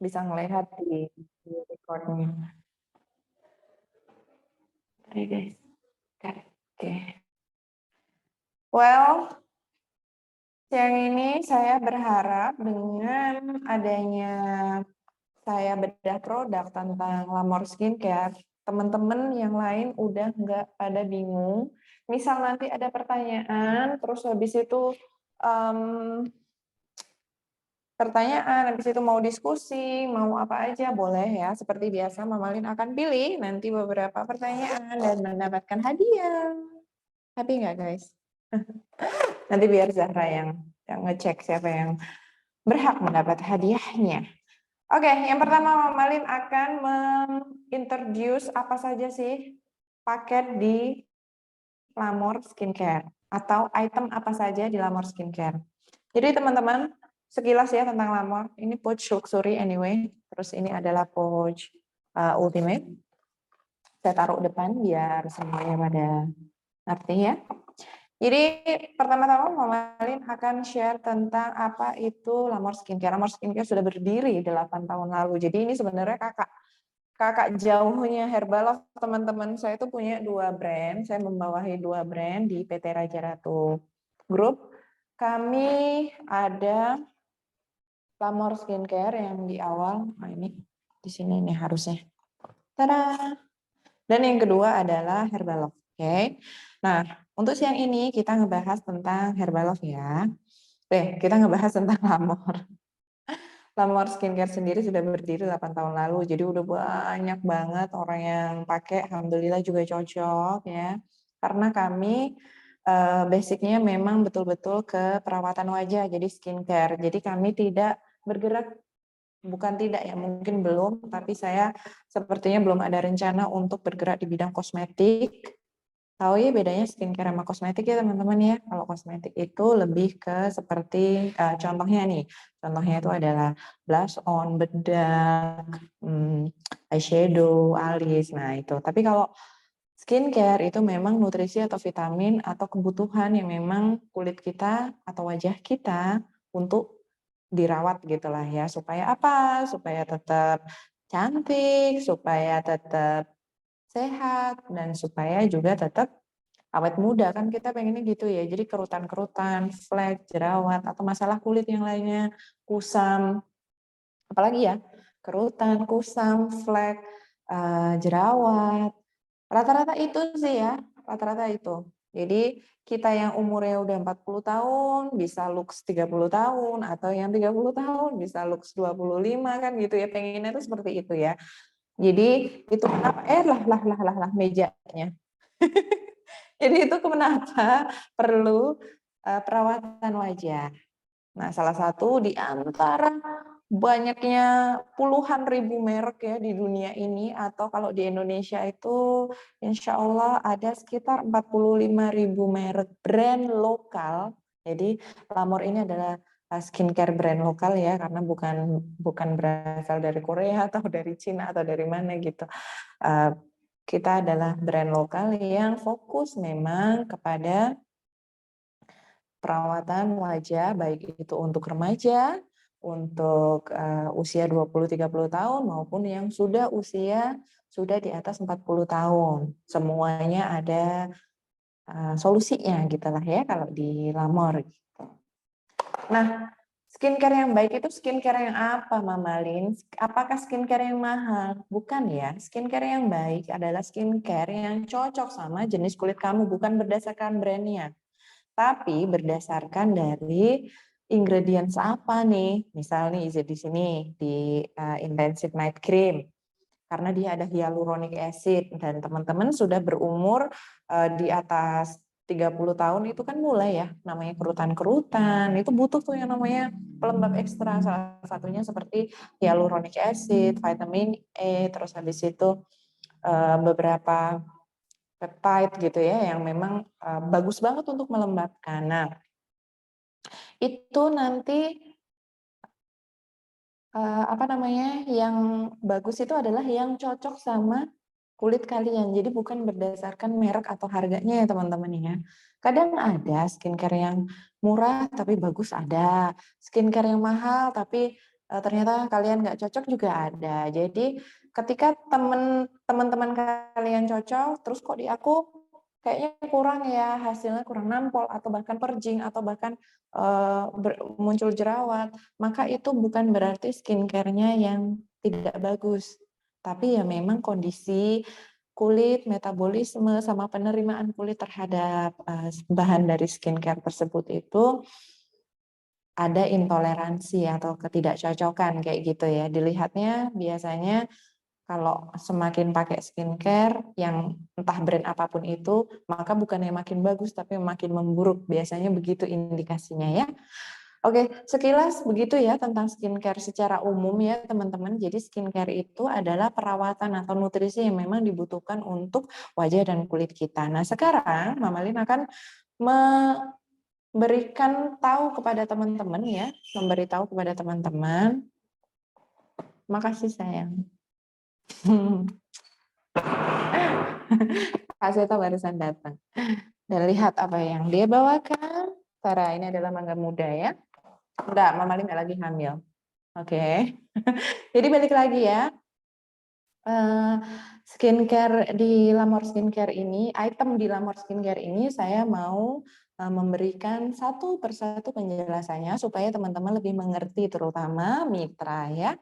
bisa ngelihat di recordnya. Oke guys. Oke. Well, siang ini saya berharap dengan adanya saya bedah produk tentang Lamor Skincare, teman-teman yang lain udah nggak pada bingung. Misal nanti ada pertanyaan, terus habis itu habis itu mau diskusi, mau apa aja boleh ya. Seperti biasa, Mama Lin akan pilih nanti beberapa pertanyaan dan mendapatkan hadiah. Happy nggak guys? Nanti biar Zahra yang ngecek siapa yang berhak mendapat hadiahnya. Oke, yang pertama Mama Lin akan mengintroduce apa saja sih paket di Lamor Skincare atau item apa saja di Lamor Skincare. Jadi teman-teman, sekilas ya tentang Lamor. Ini pouch luxury anyway. Terus ini adalah pouch ultimate. Saya taruh depan biar semuanya pada ngerti ya. Jadi pertama-tama Mama Lin akan share tentang apa itu Lamor Skincare. Lamor Skincare sudah berdiri 8 tahun lalu. Jadi ini sebenarnya kakak jauhnya Herbalof, teman-teman. Saya itu punya 2 brand. Saya membawahi 2 brand di PT Raja Ratu Group. Kami ada Lamor Skincare yang di awal. Nah ini di sini nih harusnya. Tada! Dan yang kedua adalah Herbalof. Oke. Nah, untuk siang ini kita ngebahas tentang Herbalof ya. Kita ngebahas tentang Lamor. Lamor Skincare sendiri sudah berdiri 8 tahun lalu, jadi udah banyak banget orang yang pakai, alhamdulillah juga cocok ya. Karena kami basicnya memang betul-betul ke perawatan wajah, jadi skincare. Jadi kami tidak bergerak, bukan tidak ya, mungkin belum, tapi saya sepertinya belum ada rencana untuk bergerak di bidang kosmetik. Tahu ya bedanya skincare sama kosmetik ya teman-teman ya. Kalau kosmetik itu lebih ke seperti contohnya nih. Contohnya itu adalah blush on, bedak, eyeshadow, alis. Nah itu. Tapi kalau skincare itu memang nutrisi atau vitamin atau kebutuhan yang memang kulit kita atau wajah kita untuk dirawat gitulah ya. Supaya apa? Supaya tetap cantik, supaya tetap sehat, dan supaya juga tetap awet muda, kan kita pengennya gitu ya. Jadi kerutan-kerutan, flek, jerawat, atau masalah kulit yang lainnya, kusam, apalagi ya, kerutan, kusam, flek, jerawat, rata-rata itu sih ya, rata-rata itu. Jadi kita yang umurnya udah 40 tahun bisa lux 30 tahun, atau yang 30 tahun bisa lux 25 kan gitu ya, pengennya itu seperti itu ya. Jadi itu kenapa lah mejanya. Jadi itu kenapa perlu perawatan wajah. Nah, salah satu di antara banyaknya puluhan ribu merek ya di dunia ini, atau kalau di Indonesia itu insya Allah ada sekitar 45.000 merek brand lokal. Jadi Lamor ini adalah skincare brand lokal ya, karena bukan berasal dari Korea atau dari Cina atau dari mana gitu. Kita adalah brand lokal yang fokus memang kepada perawatan wajah, baik itu untuk remaja, untuk usia 20-30 tahun, maupun yang sudah di atas 40 tahun. Semuanya ada solusinya gitulah ya kalau di Lamor. Nah, skincare yang baik itu skincare yang apa, Mama Lin? Apakah skincare yang mahal? Bukan ya. Skincare yang baik adalah skincare yang cocok sama jenis kulit kamu, bukan berdasarkan brandnya. Tapi berdasarkan dari ingredients apa nih. Misal nih di sini di Intensive Night Cream. Karena dia ada hyaluronic acid dan teman-teman sudah berumur di atas 30 tahun itu kan mulai ya namanya kerutan-kerutan, itu butuh tuh yang namanya pelembab ekstra, salah satunya seperti hyaluronic acid, vitamin E, terus habis itu beberapa peptide gitu ya yang memang bagus banget untuk melembabkan. Nah, itu nanti yang bagus itu adalah yang cocok sama kulit kalian. Jadi bukan berdasarkan merek atau harganya ya teman-teman ya. Kadang ada skincare yang murah tapi bagus, ada skincare yang mahal tapi ternyata kalian nggak cocok juga ada. Jadi ketika teman-teman kalian cocok, terus kok di aku kayaknya kurang ya, hasilnya kurang nampol, atau bahkan perjing, atau bahkan muncul jerawat, maka itu bukan berarti skincare-nya yang tidak bagus. Tapi ya memang kondisi kulit, metabolisme, sama penerimaan kulit terhadap bahan dari skincare tersebut itu ada intoleransi atau ketidakcocokan kayak gitu ya. Dilihatnya biasanya kalau semakin pakai skincare yang entah brand apapun itu, maka bukan yang makin bagus tapi makin memburuk. Biasanya begitu indikasinya ya. Oke, sekilas begitu ya tentang skincare secara umum ya teman-teman. Jadi skincare itu adalah perawatan atau nutrisi yang memang dibutuhkan untuk wajah dan kulit kita. Nah sekarang Mama Lin akan memberikan tahu kepada teman-teman ya, memberitahu kepada teman-teman. Makasih sayang. Kak Seta barusan datang. Dan lihat apa yang dia bawakan. Sarah, ini adalah mangga muda ya. Enggak, Mama Lin nggak lagi hamil. Oke. Jadi balik lagi ya. Skincare di Lamor Skincare ini, item di Lamor Skincare ini saya mau memberikan satu persatu penjelasannya supaya teman-teman lebih mengerti, terutama mitra ya.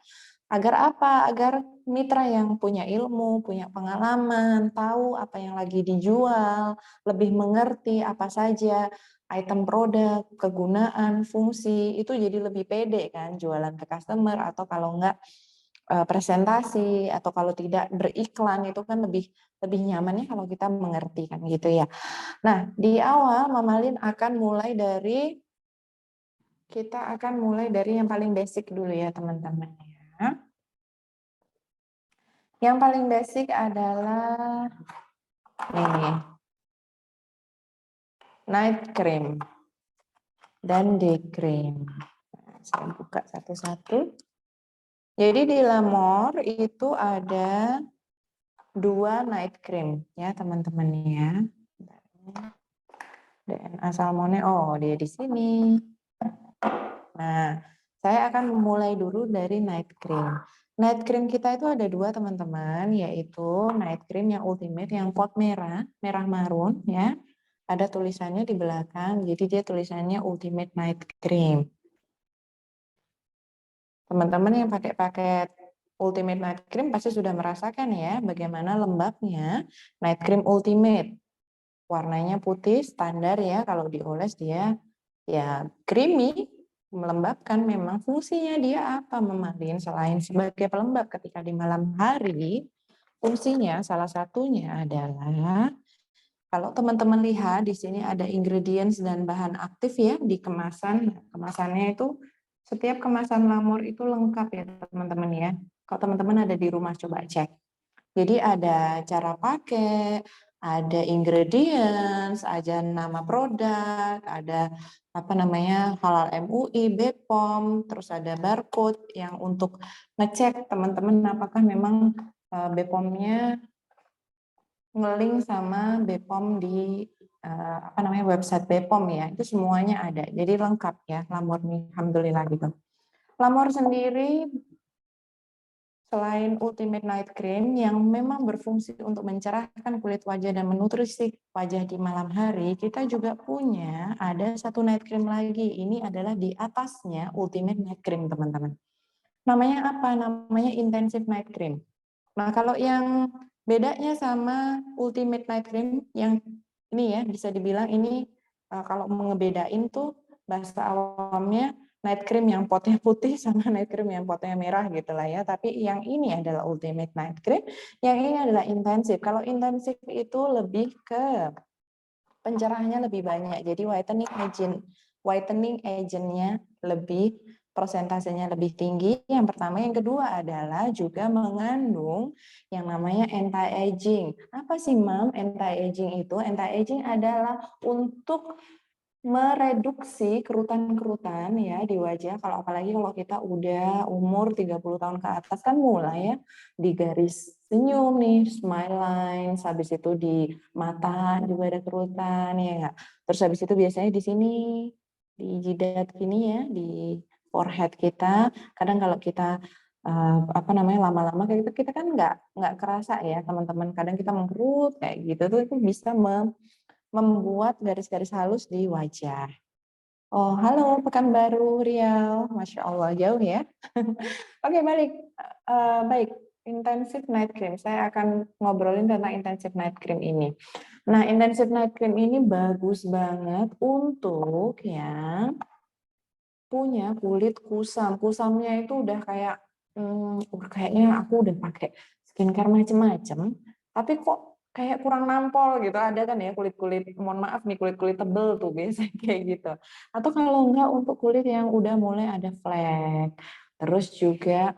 Agar apa? Agar mitra yang punya ilmu, punya pengalaman, tahu apa yang lagi dijual, lebih mengerti apa saja item produk, kegunaan, fungsi, itu jadi lebih pede kan jualan ke customer, atau kalau enggak presentasi, atau kalau tidak beriklan, itu kan lebih nyaman ya kalau kita mengerti kan gitu ya. Nah, di awal Mama Lin akan mulai dari yang paling basic dulu ya teman-teman ya. Yang paling basic adalah ini, night cream dan day cream. Saya buka satu-satu. Jadi di Lamor itu ada 2 night cream ya teman-teman ya. DNA salmonnya, oh dia di sini. Nah, saya akan memulai dulu dari night cream. Night cream kita itu ada 2 teman-teman, yaitu night cream yang ultimate yang pot merah, merah marun ya. Ada tulisannya di belakang, jadi dia tulisannya ultimate night cream. Teman-teman yang pakai paket ultimate night cream pasti sudah merasakan ya bagaimana lembabnya night cream ultimate. Warnanya putih standar ya, kalau dioles dia ya creamy, melembabkan. Memang fungsinya dia apa Memalin? Selain sebagai pelembab ketika di malam hari, fungsinya salah satunya adalah, kalau teman-teman lihat di sini ada ingredients dan bahan aktif ya di kemasan. Kemasannya itu setiap kemasan Lamor itu lengkap ya teman-teman ya. Kalau teman-teman ada di rumah coba cek. Jadi ada cara pakai, ada ingredients, ada nama produk, ada apa namanya halal MUI, BPOM, terus ada barcode yang untuk ngecek teman-teman apakah memang BPOM-nya ngelink sama BPOM di apa namanya website BPOM ya. Itu semuanya ada. Jadi lengkap ya Lamor nih, alhamdulillah gitu. Lamor sendiri selain Ultimate Night Cream yang memang berfungsi untuk mencerahkan kulit wajah dan menutrisi wajah di malam hari, kita juga punya ada satu night cream lagi. Ini adalah di atasnya Ultimate Night Cream, teman-teman. Namanya apa? Namanya Intensive Night Cream. Nah, kalau yang bedanya sama Ultimate Night Cream yang ini ya, bisa dibilang ini kalau mengebedain tuh bahasa awamnya night cream yang potnya putih sama night cream yang potnya merah gitu lah ya. Tapi yang ini adalah ultimate night cream, yang ini adalah intensif. Kalau intensif itu lebih ke pencerahannya lebih banyak. Jadi whitening agent-nya lebih, persentasenya lebih tinggi. Yang pertama, yang kedua adalah juga mengandung yang namanya anti-aging. Apa sih, Mam, anti-aging itu? Anti-aging adalah untuk mereduksi kerutan-kerutan ya di wajah. Kalau apalagi kalau kita udah umur 30 tahun ke atas kan mulai ya di garis senyum nih, smile lines, habis itu di mata juga ada kerutan ya enggak. Terus habis itu biasanya di sini di jidat gini ya, di forehead kita. Kadang kalau kita lama-lama kayak gitu, kita kan nggak kerasa ya teman-teman. Kadang kita mengkerut kayak gitu tuh itu bisa membuat garis-garis halus di wajah. Oh, halo Pekanbaru Riau, Masya Allah jauh ya. Oke, baik. Intensive night cream. Saya akan ngobrolin tentang intensive night cream ini. Nah, intensive night cream ini bagus banget untuk yang punya kulit kusam. Kusamnya itu udah kayak, kayaknya aku udah pakai skincare macem-macem, tapi kok kayak kurang nampol gitu. Ada kan ya kulit-kulit, mohon maaf nih, kulit-kulit tebel tuh biasanya kayak gitu. Atau kalau enggak untuk kulit yang udah mulai ada flek. Terus juga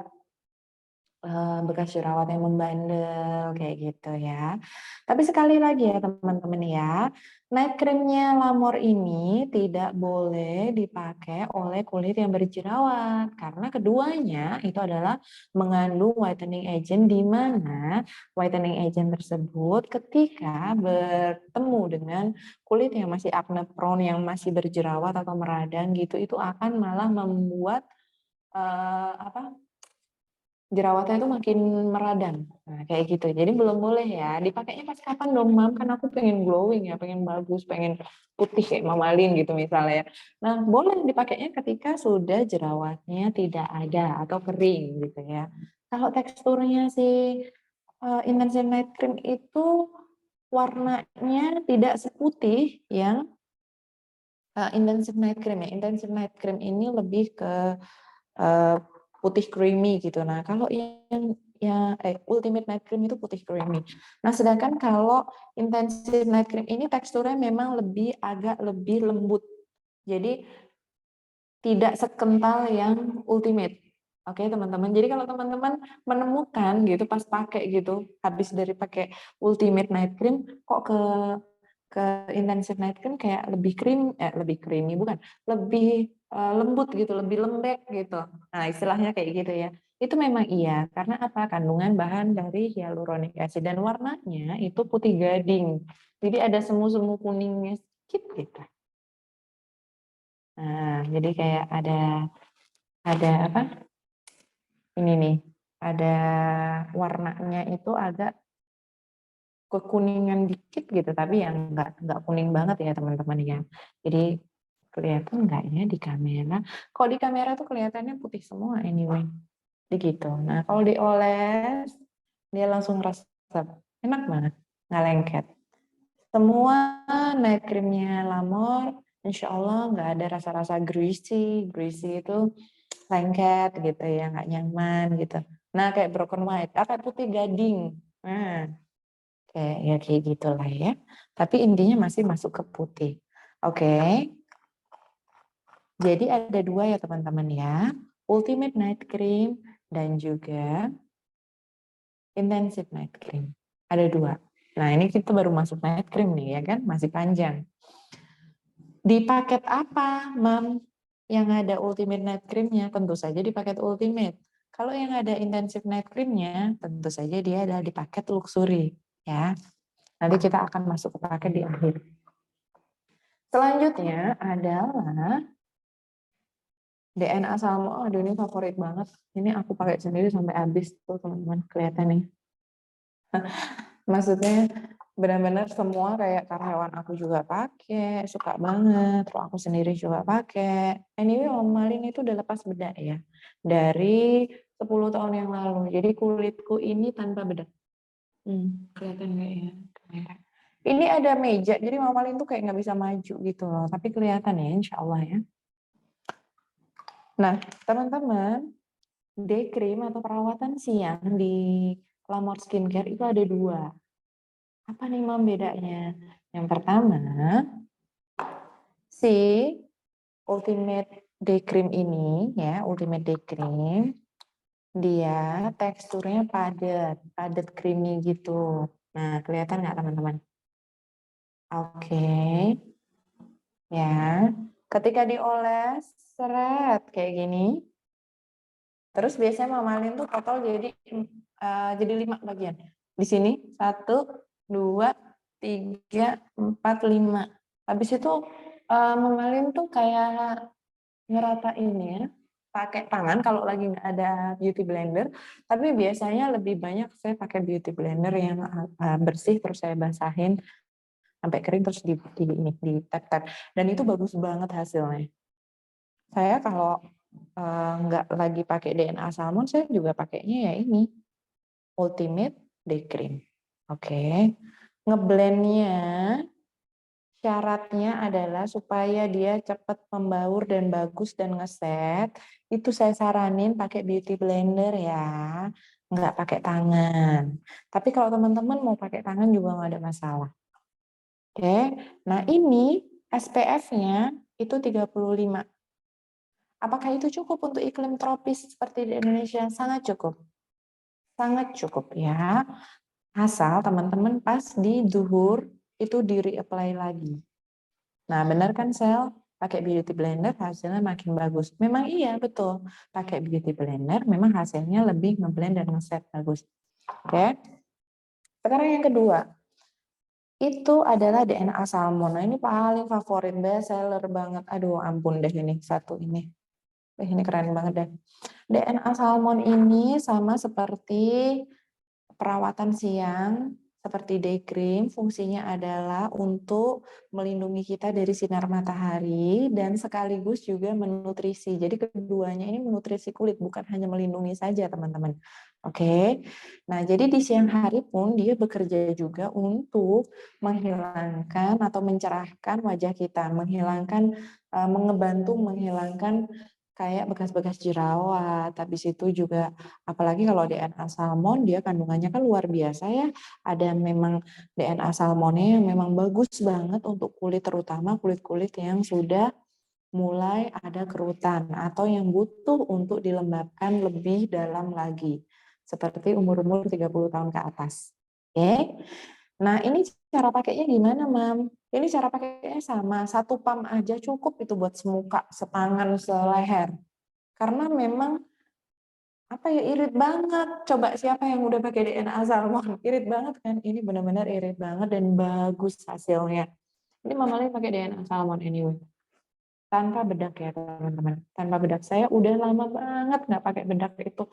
bekas jerawat yang membandel kayak gitu ya. Tapi sekali lagi ya teman-teman ya, night creamnya Lamor ini tidak boleh dipakai oleh kulit yang berjerawat karena keduanya itu adalah mengandung whitening agent di mana whitening agent tersebut ketika bertemu dengan kulit yang masih acne prone yang masih berjerawat atau meradang gitu itu akan malah membuat jerawatnya itu makin meradang. Nah, kayak gitu. Jadi belum boleh ya. Dipakainya pas kapan dong, Mam? Kan aku pengen glowing ya, pengen bagus, pengen putih kayak Mama Lin gitu misalnya. Nah, boleh dipakainya ketika sudah jerawatnya tidak ada atau kering gitu ya. Kalau teksturnya si Intensive Night Cream itu warnanya tidak seputih yang Intensive Night Cream ya. Intensive Night Cream ini lebih ke putih creamy gitu. Nah, kalau Ultimate Night Cream itu putih creamy. Nah, sedangkan kalau Intensive Night Cream ini teksturnya memang agak lebih lembut. Jadi tidak sekental yang Ultimate. Oke, teman-teman. Jadi kalau teman-teman menemukan gitu pas pakai gitu, habis dari pakai Ultimate Night Cream kok ke Intensive Night Cream kayak lebih creamy bukan, lebih lembut gitu, lebih lembek gitu. Nah, istilahnya kayak gitu ya. Itu memang iya, karena apa? Kandungan bahan dari hyaluronic acid dan warnanya itu putih gading. Jadi ada semu-semu kuningnya sedikit gitu. Nah, jadi kayak ada apa? Ini nih, ada warnanya itu agak kekuningan dikit gitu, tapi yang nggak kuning banget ya teman-teman ya. Jadi kelihatan nggak ya di kamera? Kalau di kamera tuh kelihatannya putih semua anyway. Begitu. Nah kalau dioles dia langsung resep, enak banget, nggak lengket. Semua night creamnya Lamor, insya Allah nggak ada rasa-rasa greasy. Greasy itu lengket gitu ya, nggak nyaman gitu. Nah kayak broken white, kayak putih gading. Nah kayak gitulah ya. Tapi intinya masih masuk ke putih. Oke. Jadi ada dua ya teman-teman ya. Ultimate Night Cream dan juga Intensive Night Cream. Ada dua. Nah ini kita baru masuk night cream nih ya kan, masih panjang. Di paket apa, Mam? Yang ada Ultimate Night Cream-nya? Tentu saja di paket Ultimate. Kalau yang ada Intensive Night Cream-nya, tentu saja dia ada di paket Luxury. Ya. Nanti kita akan masuk ke paket di akhir. Selanjutnya adalah DNA Salmo. Aduh ini favorit banget. Ini aku pakai sendiri sampai habis tuh teman-teman. Kelihatan nih. Maksudnya benar-benar semua kayak karyawan aku juga pakai, suka banget. Terus aku sendiri juga pakai. Anyway, Om Malin itu udah lepas bedak ya. Dari 10 tahun yang lalu. Jadi kulitku ini tanpa bedak. Kelihatan nggak ya kamera? Ini ada meja, jadi Mama Malin tuh kayak nggak bisa maju gitu loh. Tapi kelihatan ya, insya Allah ya. Nah, teman-teman, day cream atau perawatan siang di Lamor Skincare itu ada dua. Apa nih Mam bedanya? Yang pertama, si Ultimate Day Cream ini ya, Ultimate Day Cream, dia teksturnya padat creamy gitu. Nah, kelihatan nggak teman-teman? Oke, ya. Ketika dioles, seret kayak gini. Terus biasanya mamalin tuh total jadi 5 bagian. Di sini 1, 2, 3, 4, 5. Habis itu mamalin tuh kayak ngeratain ya. pakai tangan kalau lagi nggak ada beauty blender, tapi biasanya lebih banyak saya pakai beauty blender yang bersih terus saya basahin sampai kering terus di tap-tap, dan itu bagus banget hasilnya. Saya kalau nggak lagi pakai DNA Salmon, saya juga pakainya ya ini Ultimate Day Cream. Oke. Ngeblendnya syaratnya adalah supaya dia cepat membaur dan bagus dan ngeset. Itu saya saranin pakai beauty blender ya, nggak pakai tangan. Tapi kalau teman-teman mau pakai tangan juga nggak ada masalah. Oke, nah ini SPF-nya itu 35. Apakah itu cukup untuk iklim tropis seperti di Indonesia? Sangat cukup. Sangat cukup ya. Asal teman-teman pas di duhur itu di reapply lagi. Nah, benar kan Sel? Pakai beauty blender hasilnya makin bagus. Memang iya, betul. Pakai beauty blender memang hasilnya lebih ngeblend dan ngeset bagus. Oke. Sekarang yang kedua. Itu adalah DNA Salmon. Nah, ini paling favorit, best seller banget. Aduh, ampun deh ini satu ini. Ini keren banget deh. DNA Salmon ini sama seperti perawatan siang, seperti day cream, fungsinya adalah untuk melindungi kita dari sinar matahari dan sekaligus juga menutrisi. Jadi keduanya ini menutrisi kulit, bukan hanya melindungi saja, teman-teman. Oke. Nah, jadi di siang hari pun dia bekerja juga untuk menghilangkan atau mencerahkan wajah kita, mengebantu menghilangkan kayak bekas-bekas jerawat. Habis itu juga apalagi kalau DNA salmon dia kandungannya kan luar biasa ya. Ada memang DNA salmonnya yang memang bagus banget untuk kulit, terutama kulit-kulit yang sudah mulai ada kerutan atau yang butuh untuk dilembabkan lebih dalam lagi. Seperti umur-umur 30 tahun ke atas. Oke. Nah, ini cara pakainya gimana, Mam? Ini cara pakainya sama, satu pump aja cukup itu buat semuka, setangan, seleher. Karena memang apa ya, irit banget. Coba siapa yang udah pakai DNA salmon? Irit banget kan? Ini benar-benar irit banget dan bagus hasilnya. Ini Mama Lin pakai DNA salmon anyway. Tanpa bedak ya teman-teman. Tanpa bedak. Saya udah lama banget nggak pakai bedak itu.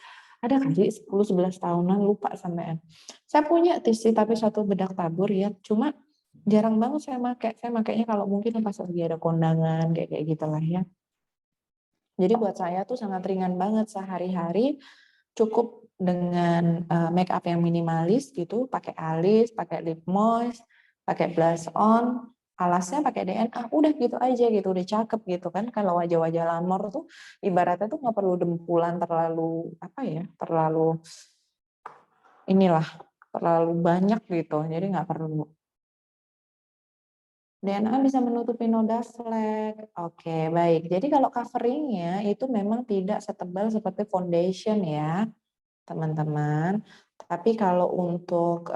Ada kali 10-11 tahunan, lupa sampean. Saya punya sih tapi satu bedak tabur ya. Cuma jarang banget saya pakai. Saya makainya kalau mungkin pas lagi ada kondangan kayak gitulah ya. Jadi buat saya tuh sangat ringan banget sehari-hari, cukup dengan make up yang minimalis gitu, pakai alis, pakai lip moist, pakai blush on, alasnya pakai DNA, udah gitu aja gitu, udah cakep gitu kan. Kalau wajah-wajah lamor tuh ibaratnya tuh nggak perlu dempulan terlalu apa ya, terlalu inilah, terlalu banyak gitu, jadi nggak perlu. DNA bisa menutupi noda flek. Oke, baik. Jadi kalau coveringnya itu memang tidak setebal seperti foundation ya, teman-teman. Tapi kalau untuk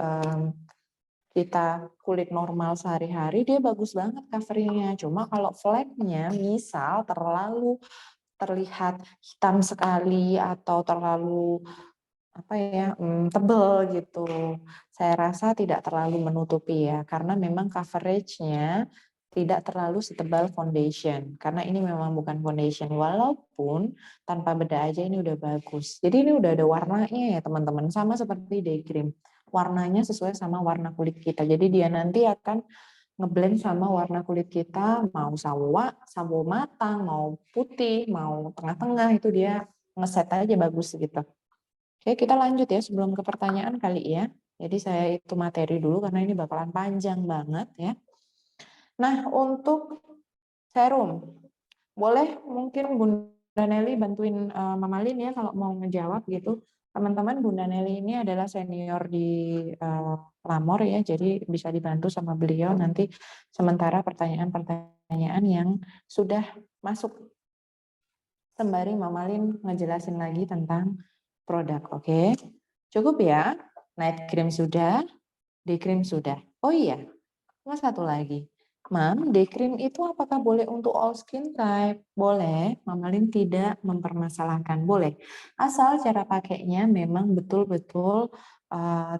kita kulit normal sehari-hari, dia bagus banget coveringnya. Cuma kalau fleknya misal terlalu terlihat hitam sekali atau terlalu apa ya, tebel gitu. Saya rasa tidak terlalu menutupi ya, karena memang coveragenya tidak terlalu setebal foundation. Karena ini memang bukan foundation, walaupun tanpa beda aja ini udah bagus. Jadi ini udah ada warnanya ya teman-teman, sama seperti day cream. Warnanya sesuai sama warna kulit kita. Jadi dia nanti akan ngeblend sama warna kulit kita, mau sawo matang, mau putih, mau tengah-tengah, itu dia ngeset aja bagus gitu. Oke, kita lanjut ya sebelum ke pertanyaan kali ya. Jadi saya itu materi dulu karena ini bakalan panjang banget ya. Nah, untuk serum, boleh mungkin Bunda Nelly bantuin Mama Lin ya kalau mau ngejawab gitu. Teman-teman, Bunda Nelly ini adalah senior di Lamor ya, jadi bisa dibantu sama beliau nanti sementara pertanyaan-pertanyaan yang sudah masuk sembari Mama Lin ngejelasin lagi tentang produk, oke? Cukup ya, night cream sudah, day cream sudah. Oh iya, cuma satu lagi. Mam, day cream itu apakah boleh untuk all skin type? Boleh, Mama Lin tidak mempermasalahkan. Boleh, asal cara pakainya memang betul-betul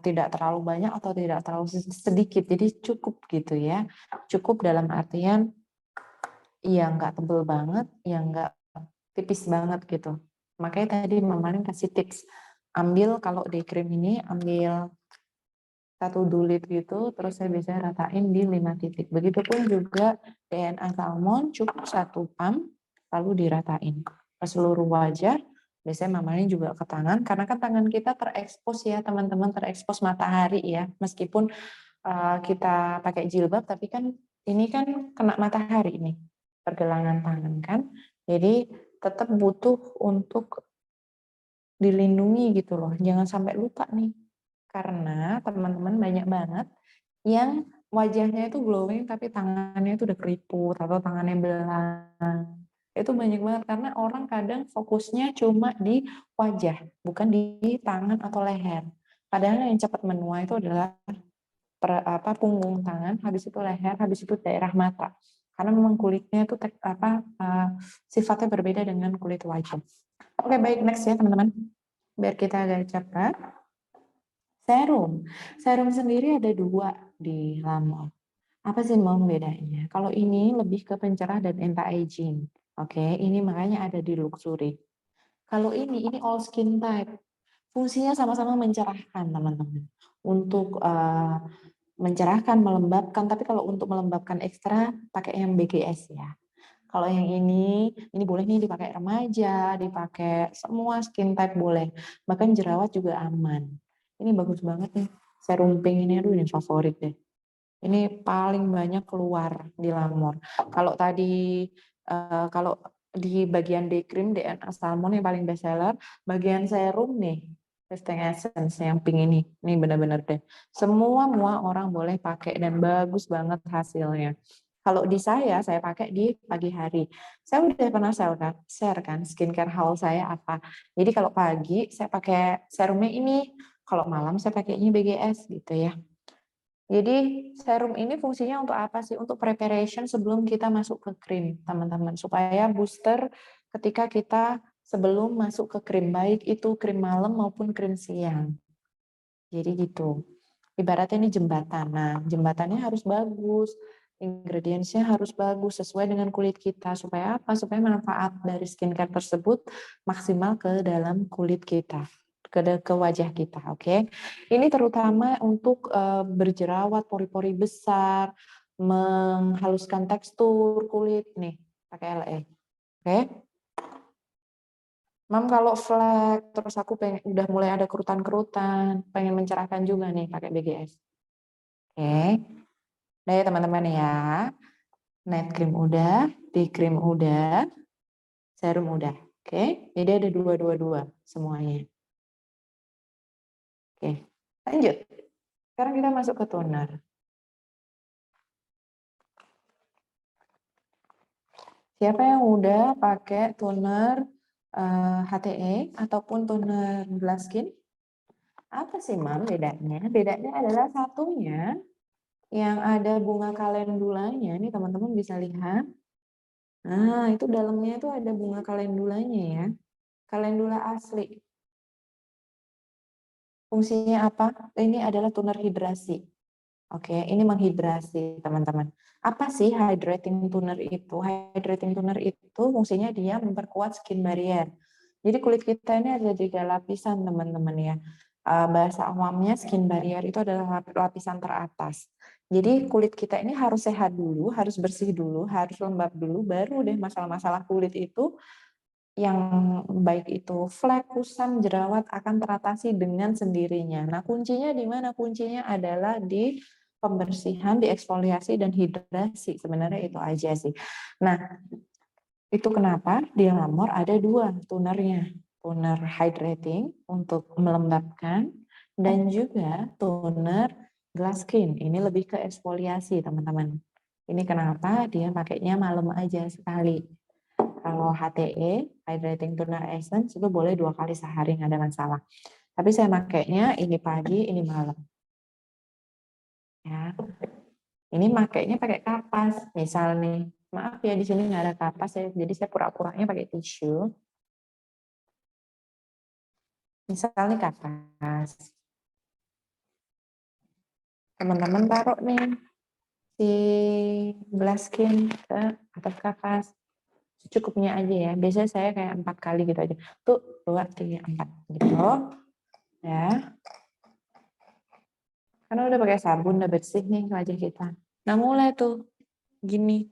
tidak terlalu banyak atau tidak terlalu sedikit. Jadi cukup gitu ya. Cukup dalam artian yang nggak tebel banget, yang nggak tipis banget gitu. Makanya tadi Mama Lin kasih tips. Ambil kalau day cream ini, ambil 1 dulit gitu, terus saya biasanya ratain di 5 titik. Begitupun juga DNA salmon, cukup 1 pump, lalu diratain ke seluruh wajah. Biasanya Mama Lin juga ke tangan, karena kan tangan kita terekspos ya, teman-teman, terekspos matahari ya. Meskipun kita pakai jilbab, tapi kan ini kan kena matahari ini, pergelangan tangan kan. Jadi tetap butuh untuk dilindungi gitu loh, jangan sampai luka nih. Karena teman-teman banyak banget yang wajahnya itu glowing tapi tangannya itu udah keriput atau tangannya belang. Itu banyak banget karena orang kadang fokusnya cuma di wajah, bukan di tangan atau leher. Padahal yang cepat menua itu adalah punggung tangan, habis itu leher, habis itu daerah mata. Karena memang kulitnya itu sifatnya berbeda dengan kulit wajah. Oke, baik, next ya teman-teman. Biar kita agak cepat. Serum. Serum sendiri ada 2 di Lamor. Apa sih Mom bedanya? Kalau ini lebih ke pencerah dan anti-aging. Oke, ini makanya ada di Luxury. Kalau ini all skin type. Fungsinya sama-sama mencerahkan teman-teman. Untuk mencerahkan, melembabkan. Tapi kalau untuk melembabkan ekstra, pakai yang BGS ya. Kalau yang ini boleh nih dipakai remaja, dipakai semua skin type boleh. Bahkan jerawat juga aman. Ini bagus banget nih. Serum pink ini, aduh ini favorit deh. Ini paling banyak keluar di Lamor. Kalau tadi, kalau di bagian day cream, DNA Salmon yang paling best seller, bagian serum nih, Resting Essence yang pink ini benar-benar deh. Semua orang boleh pakai dan bagus banget hasilnya. Kalau di saya pakai di pagi hari. Saya udah pernah share kan skincare haul saya apa. Jadi kalau pagi saya pakai serumnya ini, kalau malam saya pakainya BGS gitu ya. Jadi serum ini fungsinya untuk apa sih? Untuk preparation sebelum kita masuk ke krim, teman-teman. Supaya booster ketika kita sebelum masuk ke krim, baik itu krim malam maupun krim siang. Jadi gitu. Ibaratnya ini jembatan. Nah, jembatannya harus bagus. Ingredientsnya harus bagus sesuai dengan kulit kita. Supaya apa? Supaya manfaat dari skincare tersebut maksimal ke dalam kulit kita, ke wajah kita, oke? Ini terutama untuk berjerawat, pori-pori besar, menghaluskan tekstur kulit nih, pakai LE. Oke? Mam kalau flek, terus aku pengen udah mulai ada kerutan-kerutan, pengen mencerahkan juga nih pakai BGS. Oke. Nah ya teman-teman ya. Night cream udah, day cream udah, serum udah. Oke. Jadi ada 2 semuanya. Oke. Lanjut. Sekarang kita masuk ke toner. Siapa yang udah pakai toner HTE ataupun toner Glass Skin? Apa sih Mam bedanya? Bedanya adalah satunya yang ada bunga kalendulanya. Nih teman-teman bisa lihat. Nah, itu dalamnya itu ada bunga kalendulanya ya. Kalendula asli. Fungsinya apa? Ini adalah toner hidrasi. Oke, ini menghidrasi teman-teman. Apa sih hydrating toner itu? Hydrating toner itu fungsinya dia memperkuat skin barrier. Jadi kulit kita ini ada 3 lapisan teman-teman ya. Bahasa awamnya skin barrier itu adalah lapisan teratas. Jadi kulit kita ini harus sehat dulu, harus bersih dulu, harus lembab dulu, baru deh masalah-masalah kulit itu yang baik itu flek, kusam, jerawat akan teratasi dengan sendirinya. Nah, kuncinya di mana? Kuncinya adalah di pembersihan, di eksfoliasi dan hidrasi. Sebenarnya itu aja sih. Nah, itu kenapa di Lamor ada 2 tonernya. Toner hydrating untuk melembabkan dan juga toner glass skin. Ini lebih ke eksfoliasi, teman-teman. Ini kenapa dia pakainya malam aja sekali. Kalau HTE, Hydrating Toner Essence, itu boleh 2 kali sehari, nggak ada masalah. Tapi saya makainya ini pagi, ini malam. Ya. Ini makainya pakai kapas. Misal nih, maaf ya di sini nggak ada kapas ya, jadi saya pura-puranya pakai tisu. Misal nih kapas. Teman-teman taruh nih si glass skin ke atas kapas. secukupnya aja ya. Biasanya saya kayak 4 kali gitu aja. Tuh 2, 3, 4 gitu. Ya. Karena udah pakai sabun, udah bersih nih wajah kita. Nah mulai tuh gini.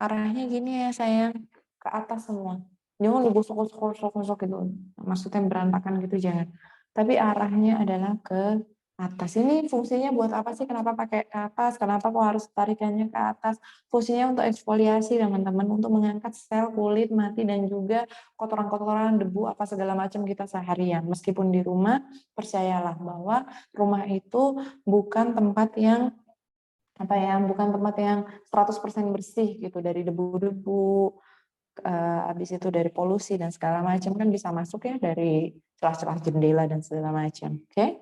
Arahnya gini ya sayang. Ke atas semua. Jangan digosok-gosok gitu. Maksudnya berantakan gitu jangan. Tapi arahnya adalah ke atas. Ini fungsinya buat apa sih? Kenapa pakai ke atas? Kenapa kok harus tarikannya ke atas? Fungsinya untuk eksfoliasi teman-teman, untuk mengangkat sel kulit mati dan juga kotoran-kotoran, debu apa segala macam kita seharian. Meskipun di rumah, percayalah bahwa rumah itu bukan tempat yang bukan tempat yang 100% bersih gitu dari debu-debu, habis itu dari polusi dan segala macam kan bisa masuk ya dari celah-celah jendela dan segala macam. Oke.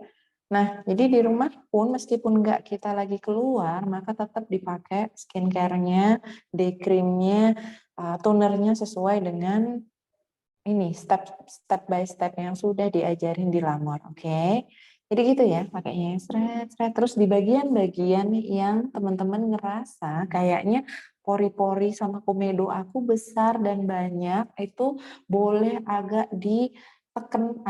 Nah, jadi di rumah pun meskipun nggak kita lagi keluar, maka tetap dipakai skincare-nya, day cream-nya, tonernya sesuai dengan ini step by step yang sudah diajarin di Lamor, oke? Jadi gitu ya, pakainya seret-seret. Terus di bagian-bagian yang teman-teman ngerasa kayaknya pori-pori sama komedo aku besar dan banyak, itu boleh agak ditekan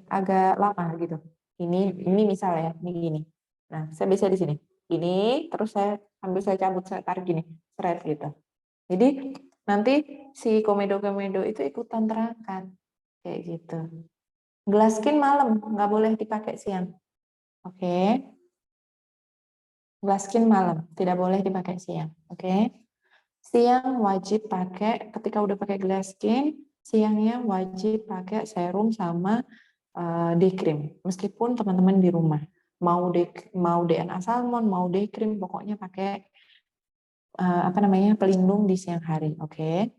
agak lama gitu. Ini misal ya, ini gini. Nah, saya bisa di sini. Gini, terus saya cabut, saya tarik gini, seret gitu. Jadi nanti si komedo-komedo itu ikutan terangkat kayak gitu. Gelas skin malam, nggak boleh dipakai siang. Oke. Gelas skin malam, tidak boleh dipakai siang. Oke. Siang wajib pakai, ketika udah pakai gelas skin, siangnya wajib pakai serum sama day cream. Meskipun teman-teman di rumah mau DNA salmon, mau day cream, pokoknya pakai pelindung di siang hari. Oke.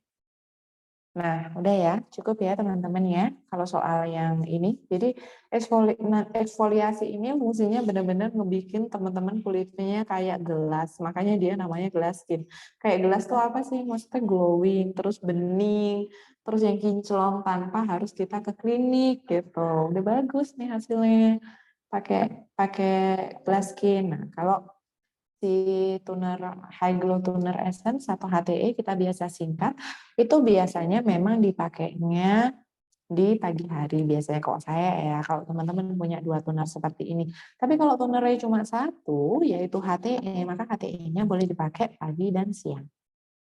Nah, udah ya, cukup ya teman-teman ya. Kalau soal yang ini, jadi eksfoliasi ini fungsinya benar-benar ngebikin teman-teman kulitnya kayak gelas. Makanya dia namanya gelas skin. Kayak gelas tuh apa sih? Maksudnya glowing, terus bening, terus yang kinclong tanpa harus kita ke klinik gitu. Udah bagus nih hasilnya. Pakai pakai gelas skin. Nah, kalau si toner High Glow Toner Essence atau HTE kita biasa singkat, itu biasanya memang dipakainya di pagi hari biasanya kalau saya ya, kalau teman-teman punya 2 toner seperti ini. Tapi kalau tonernya cuma 1, yaitu HTE, maka HTE-nya boleh dipakai pagi dan siang.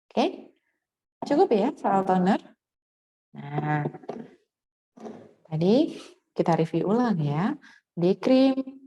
Oke? Cukup ya soal toner? Nah, tadi kita review ulang ya. Day cream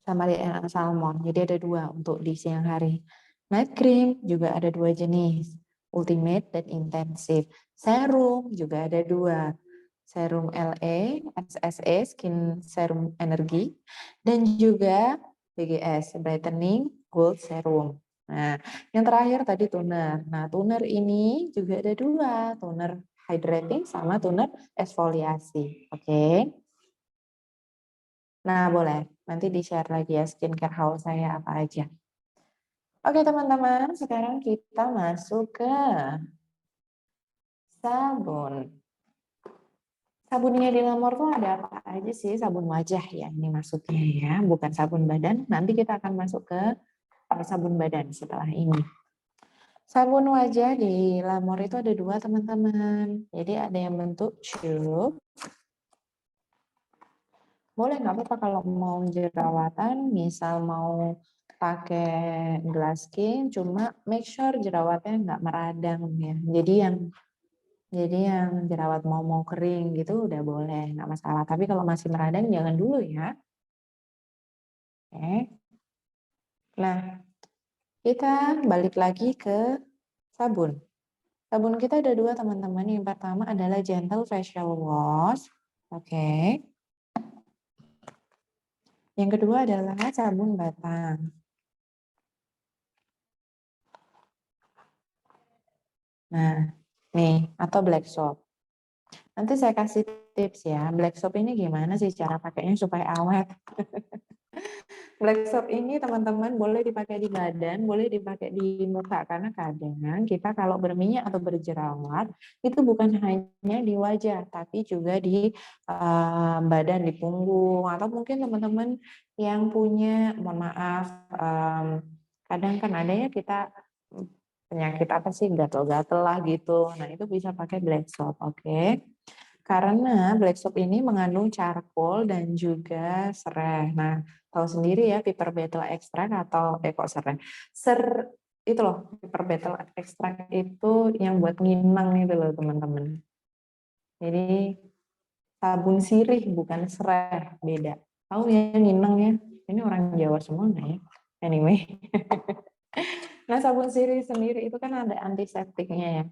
sama DNA salmon. Jadi ada 2 untuk di siang hari. Night cream juga ada 2 jenis, ultimate dan intensive. Serum juga ada 2, serum LE, SSE, skin serum energi, dan juga BGS, brightening gold serum. Nah, yang terakhir tadi toner. Nah, toner ini juga ada 2, toner hydrating sama toner eksfoliasi. Oke. Nah, boleh. Nanti di-share lagi ya skincare haul saya apa aja. Oke, teman-teman. Sekarang kita masuk ke sabun. Sabunnya di Lamor tuh ada apa aja sih? Sabun wajah ya, ini maksudnya ya. Bukan sabun badan. Nanti kita akan masuk ke sabun badan setelah ini. Sabun wajah di Lamor itu ada 2, teman-teman. Jadi ada yang bentuk tube. Boleh nggak apa-apa kalau mau jerawatan, misal mau pakai gelas skin, cuma make sure jerawatnya nggak meradang ya. Jadi yang jerawat mau kering gitu udah boleh, nggak masalah. Tapi kalau masih meradang jangan dulu ya. Oke. Nah, kita balik lagi ke sabun. Sabun kita ada 2 teman-teman. Yang pertama adalah Gentle Facial Wash. Oke. Yang kedua adalah sabun batang. Nah, nih, atau black soap. Nanti saya kasih tips ya, black soap ini gimana sih cara pakainya supaya awet. Black soap ini teman-teman boleh dipakai di badan, boleh dipakai di muka, karena kadang kita kalau berminyak atau berjerawat, itu bukan hanya di wajah, tapi juga di badan, di punggung, atau mungkin teman-teman yang punya, mohon maaf, kadang kan ada ya kita penyakit apa sih, gatel-gatel lah gitu. Nah, itu bisa pakai black soap, oke. Karena black soap ini mengandung charcoal dan juga serai. Nah, tahu sendiri ya piper betel extract atau kok serai. Itu loh, piper betel extract itu yang buat nginang itu loh, teman-teman. Jadi sabun sirih bukan serai, beda. Tahu ya nginang ya? Ini orang Jawa semua nggak ya? Anyway. Nah, sabun sirih sendiri itu kan ada antiseptiknya ya.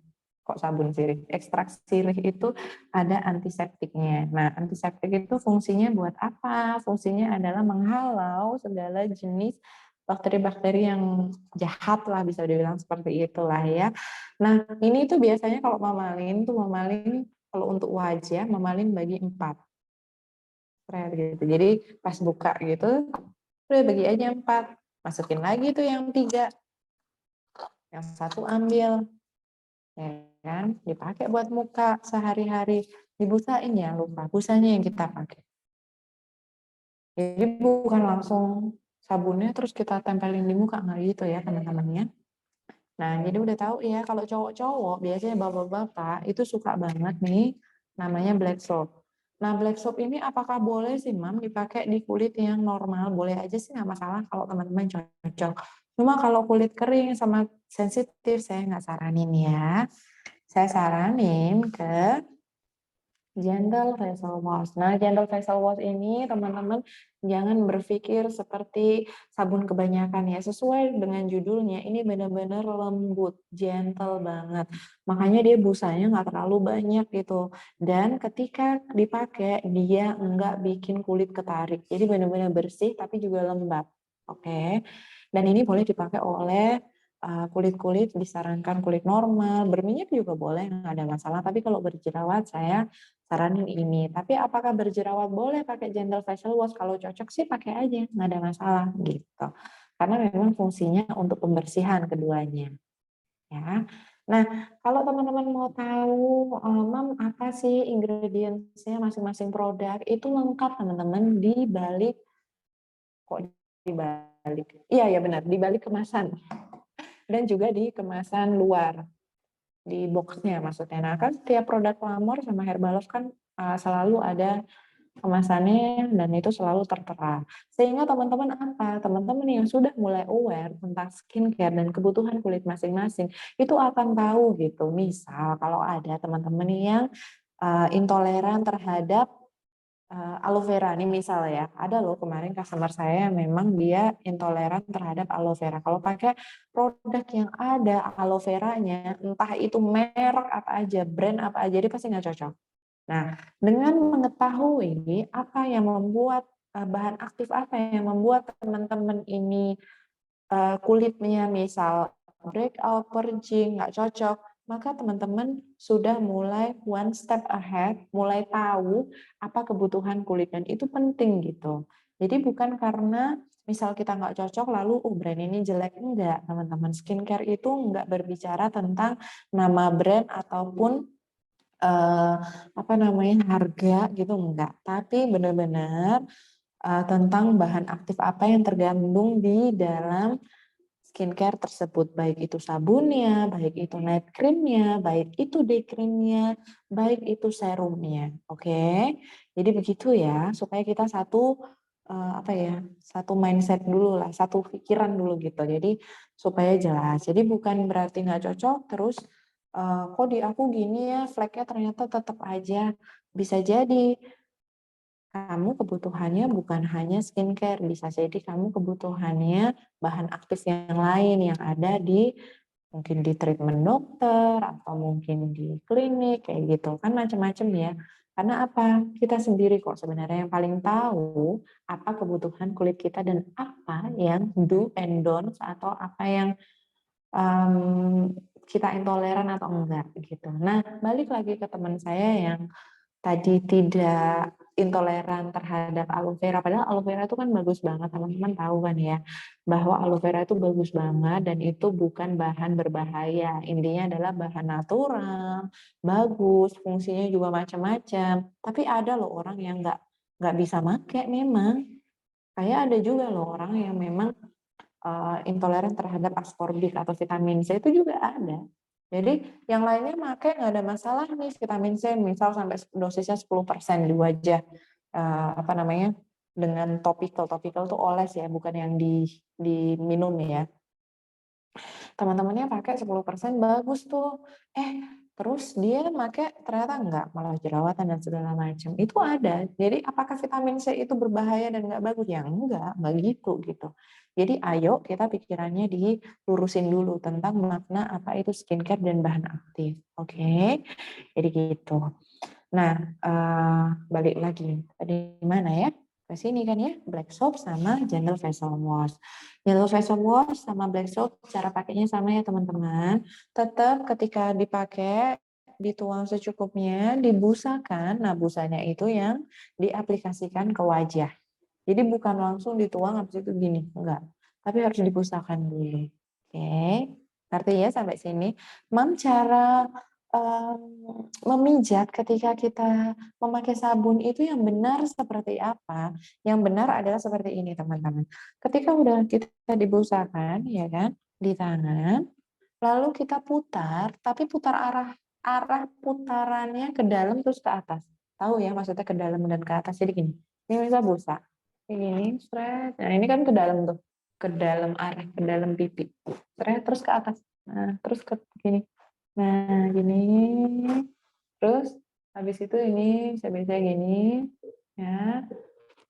Kok sabun sirih? Ekstrak sirih itu ada antiseptiknya. Nah, antiseptik itu fungsinya buat apa? Fungsinya adalah menghalau segala jenis bakteri-bakteri yang jahat lah, bisa dibilang seperti itulah ya. Nah, ini tuh biasanya kalau mamalin kalau untuk wajah mamalin bagi 4. Gitu. Jadi pas buka gitu, udah bagi aja 4. Masukin lagi tuh yang 3. Yang 1 ambil, ya kan? Dipakai buat muka sehari-hari. Dibusain ya, lupa. Busanya yang kita pakai. Jadi bukan langsung sabunnya terus kita tempelin di muka, nggak gitu ya teman-temannya. Nah, jadi udah tahu ya, kalau cowok-cowok, biasanya bapak-bapak itu suka banget nih, namanya black soap. Nah, black soap ini apakah boleh sih, Mam, dipakai di kulit yang normal? Boleh aja sih, nggak masalah kalau teman-teman cocok. Cuma kalau kulit kering sama sensitif, saya nggak saranin ya. Saya saranin ke Gentle Facial Wash. Nah, Gentle Facial Wash ini teman-teman jangan berpikir seperti sabun kebanyakan ya. Sesuai dengan judulnya, ini benar-benar lembut, gentle banget. Makanya dia busanya nggak terlalu banyak gitu. Dan ketika dipakai, dia nggak bikin kulit ketarik. Jadi benar-benar bersih tapi juga lembab. Oke. Dan ini boleh dipakai oleh kulit-kulit, disarankan kulit normal, berminyak juga boleh, nggak ada masalah. Tapi kalau berjerawat, saya saranin ini. Tapi apakah berjerawat boleh pakai Gentle Facial Wash? Kalau cocok sih pakai aja, nggak ada masalah gitu. Karena memang fungsinya untuk pembersihan keduanya. Ya. Nah, kalau teman-teman mau tahu, Mam, apa sih ingredients-nya masing-masing produk, itu lengkap teman-teman di balik, kok di balik? Iya, ya benar, di balik kemasan. Dan juga di kemasan luar. Di boxnya maksudnya. Nah, kan setiap produk Lamor sama Herbalof kan selalu ada kemasannya dan itu selalu tertera. Sehingga teman-teman apa? Teman-teman yang sudah mulai aware tentang skincare dan kebutuhan kulit masing-masing itu akan tahu gitu. Misal kalau ada teman-teman yang intoleran terhadap aloe vera nih misal ya, ada loh kemarin customer saya yang memang dia intoleran terhadap aloe vera. Kalau pakai produk yang ada aloe veranya, entah itu merek apa aja, brand apa aja, dia pasti nggak cocok. Nah, dengan mengetahui apa yang membuat bahan aktif apa yang membuat teman-teman ini kulitnya misal breakout, purging, nggak cocok, maka teman-teman sudah mulai one step ahead, mulai tahu apa kebutuhan kulit dan itu penting gitu. Jadi bukan karena misal kita nggak cocok lalu brand ini jelek, enggak teman-teman. Skincare itu nggak berbicara tentang nama brand ataupun apa namanya harga gitu enggak, tapi benar-benar tentang bahan aktif apa yang tergandung di dalam skincare tersebut, baik itu sabunnya, baik itu night creamnya, baik itu day creamnya, baik itu serumnya. Oke, jadi begitu ya, supaya kita apa ya, satu mindset dulu lah, satu pikiran dulu gitu. Jadi supaya jelas. Jadi bukan berarti nggak cocok, terus kok di aku gini ya, fleknya ternyata tetap aja. Bisa jadi kamu kebutuhannya bukan hanya skincare, bisa jadi kamu kebutuhannya bahan aktif yang lain yang ada di mungkin di treatment dokter atau mungkin di klinik kayak gitu kan macam-macam ya. Karena apa? Kita sendiri kok sebenarnya yang paling tahu apa kebutuhan kulit kita dan apa yang do and don'ts atau apa yang kita intoleran atau enggak gitu. Nah, balik lagi ke teman saya yang tadi tidak intoleran terhadap aloe vera, padahal aloe vera itu kan bagus banget, teman-teman tahu kan ya, bahwa aloe vera itu bagus banget dan itu bukan bahan berbahaya. Intinya adalah bahan natural, bagus, fungsinya juga macam-macam. Tapi ada loh orang yang nggak bisa pakai memang. Kayak ada juga loh orang yang memang intoleran terhadap ascorbik atau vitamin C itu juga ada. Jadi yang lainnya pakai nggak ada masalah nih vitamin C, misal sampai dosisnya 10% di wajah, apa namanya, dengan topical tuh oles ya, bukan yang diminum ya. Teman-temannya pakai 10% bagus tuh. Terus dia pakai ternyata enggak, malah jerawatan dan segala macam. Itu ada. Jadi apakah vitamin C itu berbahaya dan enggak bagus? Ya enggak gitu. Jadi ayo kita pikirannya dilurusin dulu tentang makna apa itu skincare dan bahan aktif. Oke. Jadi gitu. Nah, balik lagi. Tadi mana ya? Ke sini kan ya, black soap sama gentle facial wash. Gentle facial wash sama black soap cara pakainya sama ya teman-teman. Tetap ketika dipakai dituang secukupnya, dibusakan. Nah, busanya itu yang diaplikasikan ke wajah. Jadi bukan langsung dituang habis itu gini, enggak. Tapi harus dibusakan dulu. Oke. Ngerti ya sampai sini? Mam, cara memijat ketika kita memakai sabun itu yang benar seperti apa? Yang benar adalah seperti ini, teman-teman. Ketika udah kita dibusakan, ya kan, di tangan, lalu kita putar, tapi putar arah putarannya ke dalam terus ke atas. Tahu ya maksudnya ke dalam dan ke atas. Jadi gini, ini bisa busa. Ini stretch. Nah, ini kan ke dalam tuh. Ke dalam arah, ke dalam pipi. Stretch terus ke atas. Nah, terus ke gini. Nah, gini. Terus habis itu ini saya biasa gini. Ya.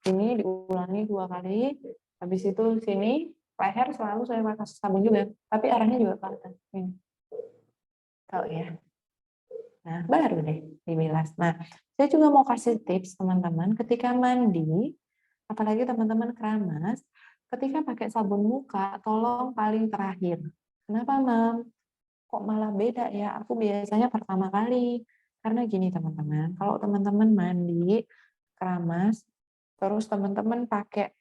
Ini diulangi 2 kali. Habis itu sini leher selalu saya pakai sabun juga, tapi arahnya juga ke atas. Ini. Tahu ya. Nah, baru deh dibilas. Nah, saya juga mau kasih tips teman-teman ketika mandi, apalagi teman-teman keramas, ketika pakai sabun muka, tolong paling terakhir. Kenapa, Mam? Kok malah beda ya? Aku biasanya pertama kali. Karena gini teman-teman, kalau teman-teman mandi, keramas, terus teman-teman pakai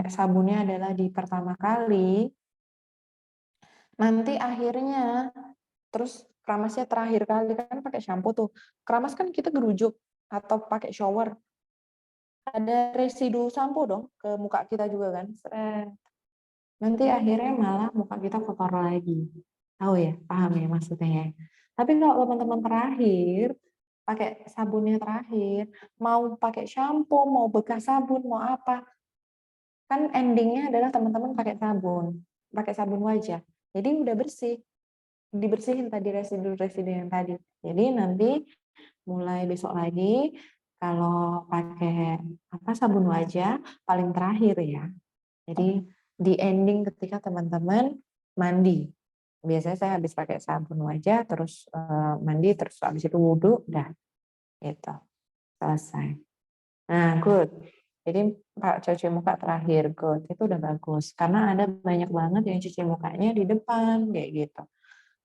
sabunnya adalah di pertama kali, nanti akhirnya terus keramasnya terakhir kali kan pakai shampoo tuh. Keramas kan kita gerujuk atau pakai shower. Ada residu sampo dong ke muka kita juga kan. Nanti akhirnya malah muka kita kotor lagi. Tahu ya, paham ya maksudnya ya. Tapi kalau teman-teman terakhir, pakai sabunnya terakhir, mau pakai shampoo, mau bekas sabun, mau apa, kan endingnya adalah teman-teman pakai sabun wajah. Jadi udah bersih, dibersihin tadi residu-residu yang tadi. Jadi nanti mulai besok lagi kalau pakai sabun wajah paling terakhir ya. Jadi di ending ketika teman-teman mandi. Biasanya saya habis pakai sabun wajah terus mandi terus habis itu wudhu udah gitu. Selesai. Nah, good. Jadi Pak cuci muka terakhir, good. Itu udah bagus. Karena ada banyak banget yang cuci mukanya di depan kayak gitu.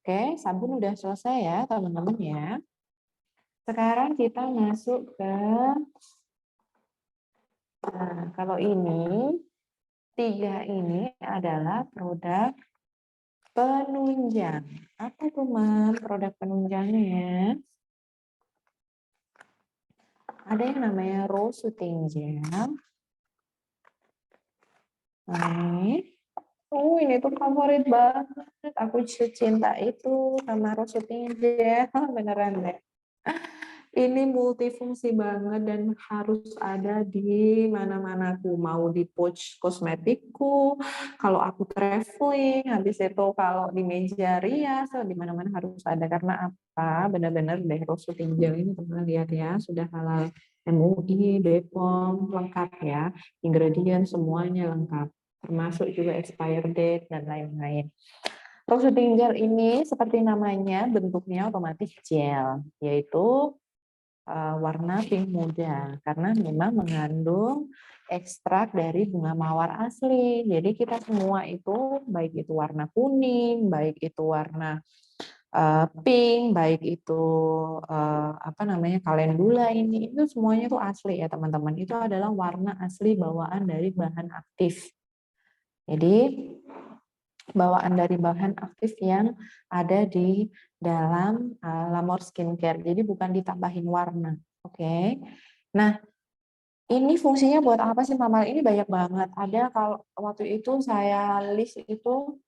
Oke, sabun udah selesai ya teman-teman ya. Sekarang kita masuk ke, nah, kalau ini, 3 ini adalah produk penunjang. Apa tuh, Mam, produk penunjangnya? Ada yang namanya rose soothing gel. Ini tuh favorit banget. Aku cinta itu sama rose soothing gel. Beneran deh. Ini multifungsi banget dan harus ada di mana-manaku. Mau di pouch kosmetikku, kalau aku traveling, habis itu kalau di meja rias, di mana-mana harus ada. Karena apa? Benar-benar deh rose tinjau ini teman lihat ya, sudah halal MUI, BPOM, lengkap ya. Ingredient semuanya lengkap. Termasuk juga expired date dan lain-lain. Rose gel ini seperti namanya bentuknya otomatis gel, yaitu warna pink muda karena memang mengandung ekstrak dari bunga mawar asli. Jadi kita semua itu baik itu warna kuning, baik itu warna pink, baik itu kalendula ini itu semuanya itu asli ya teman-teman. Itu adalah warna asli bawaan dari bahan aktif. Jadi bawaan dari bahan aktif yang ada di dalam Lamor Skincare. Jadi bukan ditambahin warna. Oke. Nah, Ini fungsinya buat apa sih Mama? Ini banyak banget. Ada kalau waktu itu saya list itu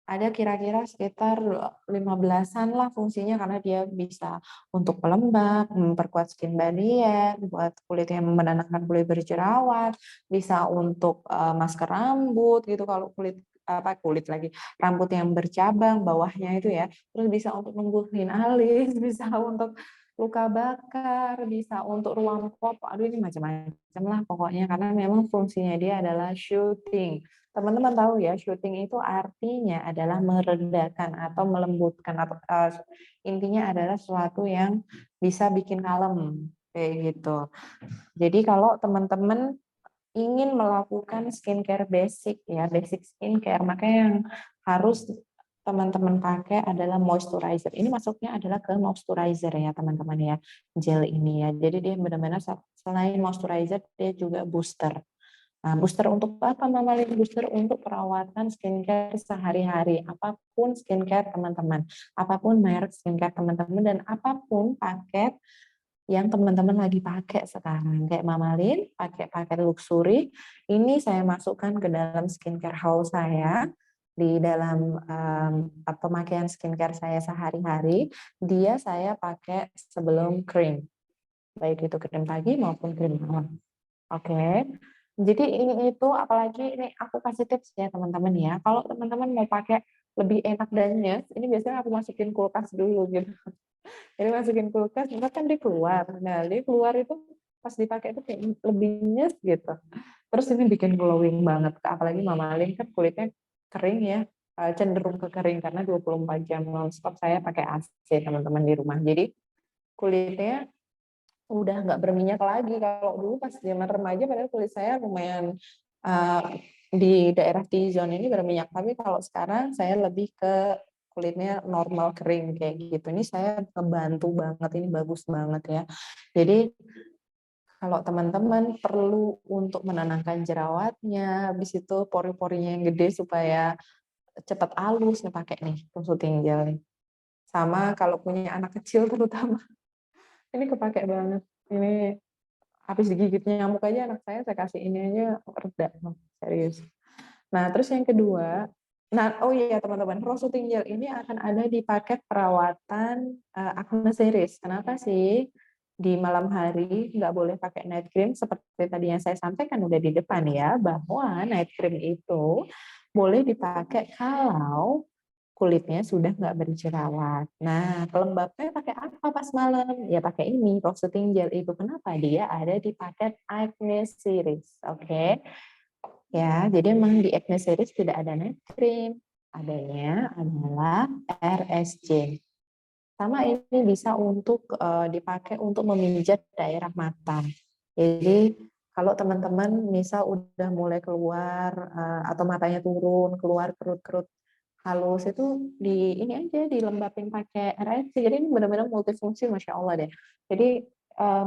ada kira-kira sekitar 15-an lah fungsinya karena dia bisa untuk pelembab, memperkuat skin barrier, buat kulit yang menenangkan kulit berjerawat, bisa untuk masker rambut gitu kalau kulit lagi rambut yang bercabang bawahnya itu ya, terus bisa untuk numbuhin alis, bisa untuk luka bakar, bisa untuk ruang pop, aduh ini macam-macam lah pokoknya karena memang fungsinya dia adalah shooting. Teman-teman tahu ya, shooting itu artinya adalah meredakan atau melembutkan atau intinya adalah sesuatu yang bisa bikin kalem kayak gitu. Jadi kalau teman-teman ingin melakukan skincare basic ya, basic skincare, maka yang harus teman-teman pakai adalah moisturizer. Ini masuknya adalah ke moisturizer ya teman-teman ya, gel ini ya. Jadi dia benar-benar selain moisturizer dia juga booster. Nah, booster untuk apa Mama Lin? Booster untuk perawatan skincare sehari-hari. Apapun skincare teman-teman, apapun merek skincare teman-teman, dan apapun paket yang teman-teman lagi pakai sekarang. Kayak Mama Lin pakai paket luxury, ini saya masukkan ke dalam skincare haul saya, di dalam pemakaian skincare saya sehari-hari, dia saya pakai sebelum krim. Baik itu krim pagi maupun krim malam. Oke. Jadi ini itu apalagi ini aku kasih tips ya teman-teman ya. Kalau teman-teman mau pakai lebih enak dan nyes, ini biasanya aku masukin kulkas dulu gitu. Jadi masukin kulkas, ntar kan dia keluar. Nah, dia keluar itu pas dipakai itu kayak lebih nyes gitu. Terus ini bikin glowing banget. Apalagi Mama Lin kan kulitnya kering ya, cenderung ke kering karena 24 jam nonstop saya pakai AC teman-teman di rumah. Jadi kulitnya udah nggak berminyak lagi. Kalau dulu pas zaman remaja padahal kulit saya lumayan di daerah T-zone ini berminyak, tapi kalau sekarang saya lebih ke kulitnya normal kering kayak gitu. Ini saya ngebantu banget, ini bagus banget ya. Jadi kalau teman-teman perlu untuk menenangkan jerawatnya, habis itu pori-porinya yang gede supaya cepat halus, nih pakai nih Soothing Gel. Sama kalau punya anak kecil terutama, ini kepake banget. Ini habis digigit nyamuk aja anak saya kasih ini aja reda, serius. Nah, terus yang kedua, oh iya teman-teman, Rose Soothing Gel ini akan ada di paket perawatan acne series. Kenapa sih? Di malam hari nggak boleh pakai night cream seperti tadi yang saya sampaikan udah di depan ya, bahwa night cream itu boleh dipakai kalau kulitnya sudah nggak berjerawat. Nah, pelembabnya pakai apa pas malam? Ya pakai ini, Rose Soothing Gel itu. Kenapa? Dia ada di paket acne series. Oke. Ya, jadi memang di acne series tidak ada night cream. Adanya adalah RSJ. Sama ini bisa untuk dipakai untuk memijat daerah mata. Jadi kalau teman-teman misal udah mulai keluar atau matanya turun, keluar kerut-kerut halus itu ini aja dilembapin pakai RSC. Jadi ini benar-benar multifungsi, Masya Allah deh. Jadi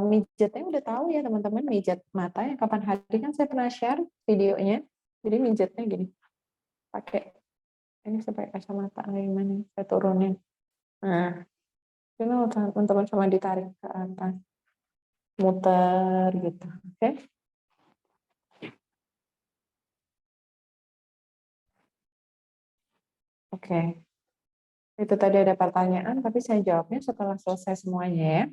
mijatnya udah tahu ya teman-teman, mijat mata yang kapan hari kan saya pernah share videonya. Jadi mijatnya gini, pakai ini sampai kacamata gimana saya turunin. Nah, ini teman-teman sama ditarik ke atas, muter gitu. Oke. Oke. Itu tadi ada pertanyaan, tapi saya jawabnya setelah selesai semuanya ya.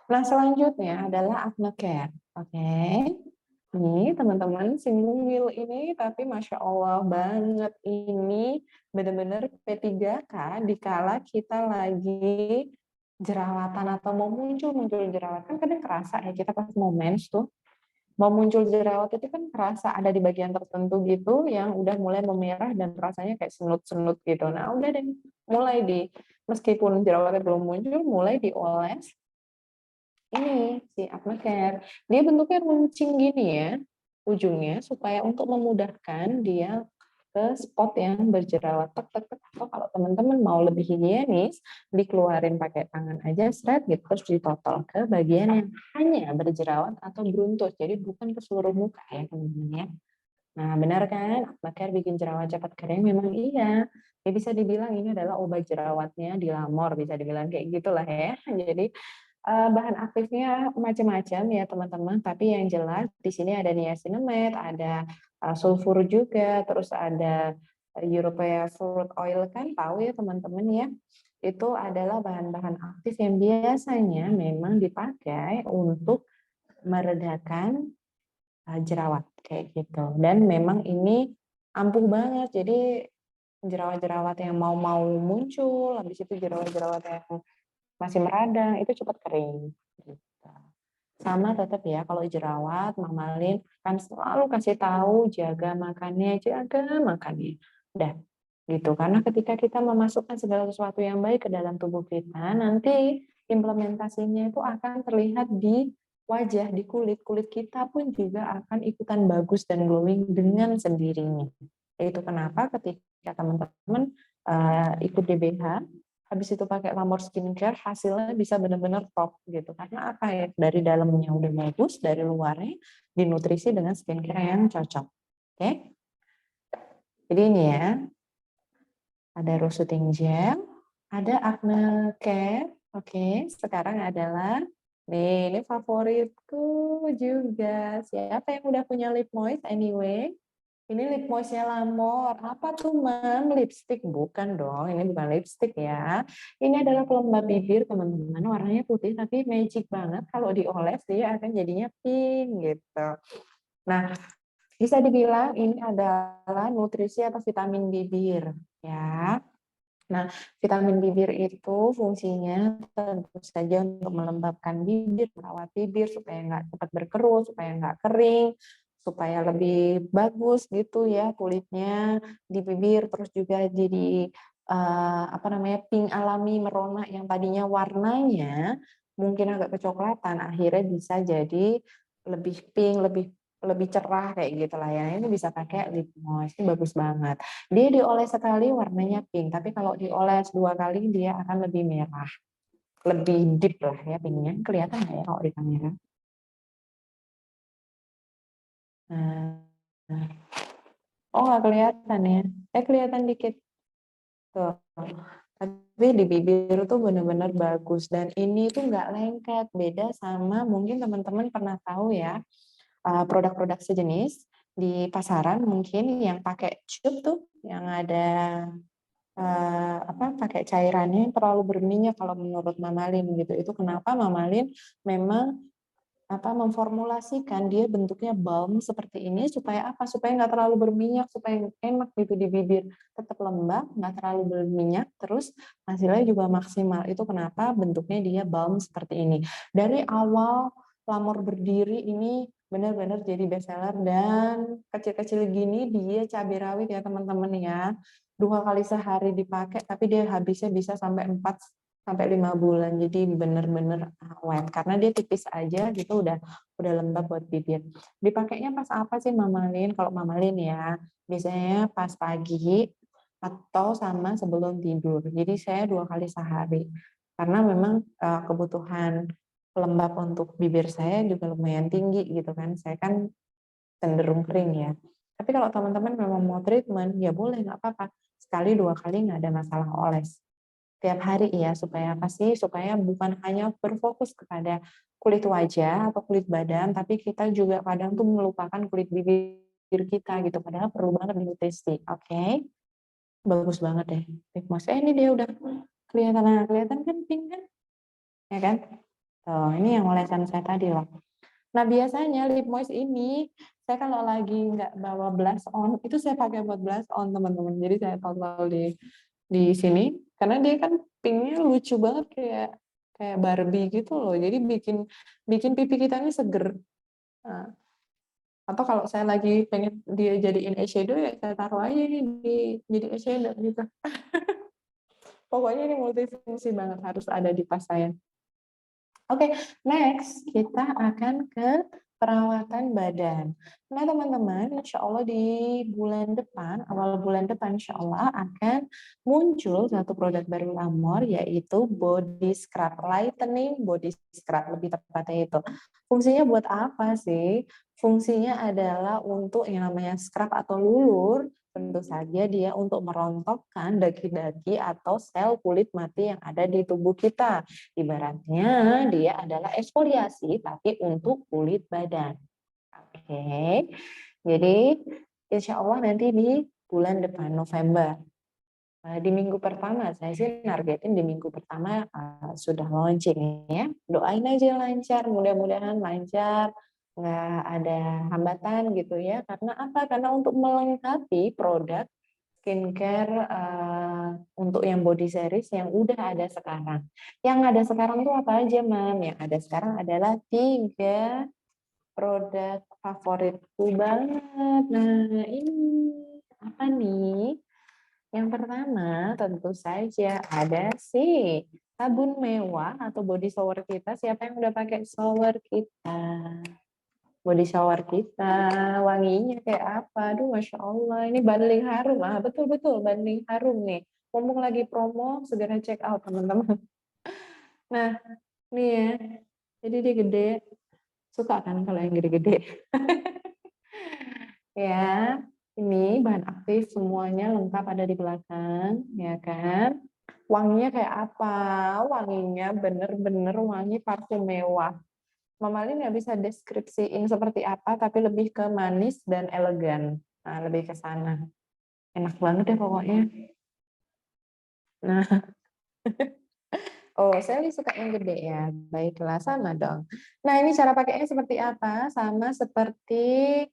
Nah, selanjutnya adalah acne care. Oke. Nih, teman-teman, single ini tapi Masya Allah banget. Ini benar-benar P3K dikala kita lagi jerawatan atau mau muncul jerawat. Kan kadang kerasa ya kita pas mau mens tuh, mau muncul jerawat itu kan kerasa ada di bagian tertentu gitu yang udah mulai memerah dan rasanya kayak senut-senut gitu. Nah, udah deh mulai meskipun jerawatnya belum muncul, mulai dioles ini si acne care. Dia bentuknya runcing gini ya ujungnya supaya untuk memudahkan dia ke spot yang berjerawat tek tek tek. Atau kalau teman-teman mau lebih higienis dikeluarin pakai tangan aja seret gitu terus ditotol ke bagian yang hanya berjerawat atau beruntus, jadi bukan ke seluruh muka ya teman-teman ya. Nah, benar kan? Acne care bikin jerawat cepat kering, memang iya. Ya bisa dibilang ini adalah obat jerawatnya di Lamor, bisa dibilang kayak gitulah ya. Jadi Bahan aktifnya macam-macam ya teman-teman, tapi yang jelas di sini ada niacinamide, ada sulfur juga, terus ada European fruit oil kan, tahu ya teman-teman ya. Itu adalah bahan-bahan aktif yang biasanya memang dipakai untuk meredakan jerawat kayak gitu. Dan memang ini ampuh banget, jadi jerawat-jerawat yang mau muncul, habis itu jerawat-jerawat yang masih meradang, itu cepat kering. Gitu. Sama tetap ya, kalau jerawat, Mama Lin kan selalu kasih tahu jaga makannya. Udah, gitu. Karena ketika kita memasukkan segala sesuatu yang baik ke dalam tubuh kita, nanti implementasinya itu akan terlihat di wajah, di kulit. Kulit kita pun juga akan ikutan bagus dan glowing dengan sendirinya. Itu kenapa ketika teman-teman ikut DBH, habis itu pakai Lamor Skincare, hasilnya bisa benar-benar top gitu. Karena apa ya? Dari dalamnya udah bagus, dari luarnya dinutrisi dengan skincare yang cocok. Oke? Jadi ini ya, ada rose soothing gel, ada acne care. Oke, sekarang adalah nih, ini favoritku juga. Siapa yang udah punya lip moist anyway? Ini lip moistnya Lamor. Apa tuh, Mam? Lipstick? Bukan dong, ini bukan lipstick ya. Ini adalah pelembab bibir, teman-teman. Warnanya putih, tapi magic banget. Kalau dioles, dia akan jadinya pink gitu. Nah, bisa dibilang ini adalah nutrisi atau vitamin bibir. Ya. Nah, vitamin bibir itu fungsinya tentu saja untuk melembabkan bibir, merawat bibir supaya nggak cepat berkerut, supaya nggak kering, supaya lebih bagus gitu ya kulitnya di bibir, terus juga jadi apa namanya pink alami merona yang tadinya warnanya mungkin agak kecoklatan, akhirnya bisa jadi lebih pink, lebih lebih cerah kayak gitu lah ya. Ini bisa pakai lip moist, ini bagus banget. Dia dioles sekali warnanya pink, tapi kalau dioles 2 kali dia akan lebih merah. Lebih deep lah ya pinknya. Kelihatan nggak ya kalau di kamera? Nah. Oh nggak kelihatan ya? Kelihatan dikit. Tuh. Tapi di bibir tuh benar-benar bagus. Dan ini tuh nggak lengket. Beda sama mungkin teman-teman pernah tahu ya, produk-produk sejenis di pasaran mungkin yang pakai tube tuh, yang ada pakai cairannya yang terlalu berminyak kalau menurut Mama Lin gitu. Itu kenapa Mama Lin memang memformulasikan dia bentuknya balm seperti ini supaya apa? Supaya nggak terlalu berminyak, supaya enak gitu di bibir, tetap lembab, nggak terlalu berminyak, terus hasilnya juga maksimal. Itu kenapa bentuknya dia balm seperti ini. Dari awal Lamor berdiri ini benar-benar jadi bestseller, dan kecil-kecil gini dia cabai rawit ya teman-teman ya. 2 kali sehari dipakai, tapi dia habisnya bisa sampai 4 sampai 5 bulan. Jadi bener-bener awet karena dia tipis aja gitu, udah lembab buat bibir. Dipakainya pas apa sih Mama Lin? Kalau Mama Lin ya biasanya pas pagi atau sama sebelum tidur. Jadi saya 2 kali sehari karena memang kebutuhan pelembab untuk bibir saya juga lumayan tinggi gitu kan. Saya kan cenderung kering ya. Tapi kalau teman-teman memang mau treatment ya boleh, nggak apa-apa. Sekali 2 kali nggak ada masalah oles tiap hari ya, supaya apa sih? Supaya bukan hanya berfokus kepada kulit wajah atau kulit badan, tapi kita juga kadang tuh melupakan kulit bibir kita gitu, padahal perlu banget dinutrisi. Oke, bagus banget deh. Lip moist. Ini dia udah kelihatan kan pink kan? Ya kan? Tuh, ini yang olesan saya tadi loh. Nah, biasanya lip moist ini saya kalau lagi nggak bawa blush on, itu saya pakai buat blush on teman-teman. Jadi saya total di sini karena dia kan pinknya lucu banget, kayak kayak Barbie gitu loh. Jadi bikin bikin pipi kita ini seger. Nah, atau kalau saya lagi pengen dia jadiin eyeshadow ya saya taruh aja ini di jadi eyeshadow gitu. Pokoknya ini multifungsi banget, harus ada di tas saya. Oke, next kita akan ke perawatan badan. Nah, teman-teman, insya Allah di bulan depan, awal bulan depan, insya Allah akan muncul satu produk baru Lamor, yaitu body scrub, lightening body scrub, lebih tepatnya itu. Fungsinya buat apa sih? Fungsinya adalah untuk yang namanya scrub atau lulur Tentu saja dia untuk merontokkan daki-daki atau sel kulit mati yang ada di tubuh kita. Ibaratnya dia adalah eksfoliasi tapi untuk kulit badan. Oke, jadi insya Allah nanti di bulan depan November. Di minggu pertama, saya sih nargetin di minggu pertama sudah launching ya. Doain aja lancar, mudah-mudahan lancar, nggak ada hambatan gitu ya. Karena apa? Karena untuk melengkapi produk skincare untuk yang body series yang udah ada sekarang. Yang ada sekarang tuh apa aja, Mam? Yang ada sekarang adalah 3 produk favoritku banget. Nah, ini apa nih? Yang pertama tentu saja ada sih sabun mewah atau body shower kita. Siapa yang udah pakai shower kita? Body shower kita, wanginya kayak apa? Aduh, Masya Allah, ini bundling harum. Betul-betul bundling harum nih. Mumpung lagi promo, segera check out teman-teman. Nah, nih ya, jadi dia gede. Suka kan kalau yang gede-gede? Ya, ini bahan aktif semuanya lengkap ada di belakang, ya kan? Wanginya kayak apa? Wanginya bener-bener wangi parfum mewah. Mama Lin nggak bisa deskripsiin seperti apa, tapi lebih ke manis dan elegan. Nah, lebih ke sana. Enak banget ya pokoknya. Nah, oh, saya lebih suka yang gede ya. Baiklah, sama dong. Nah, ini cara pakainya seperti apa? Sama seperti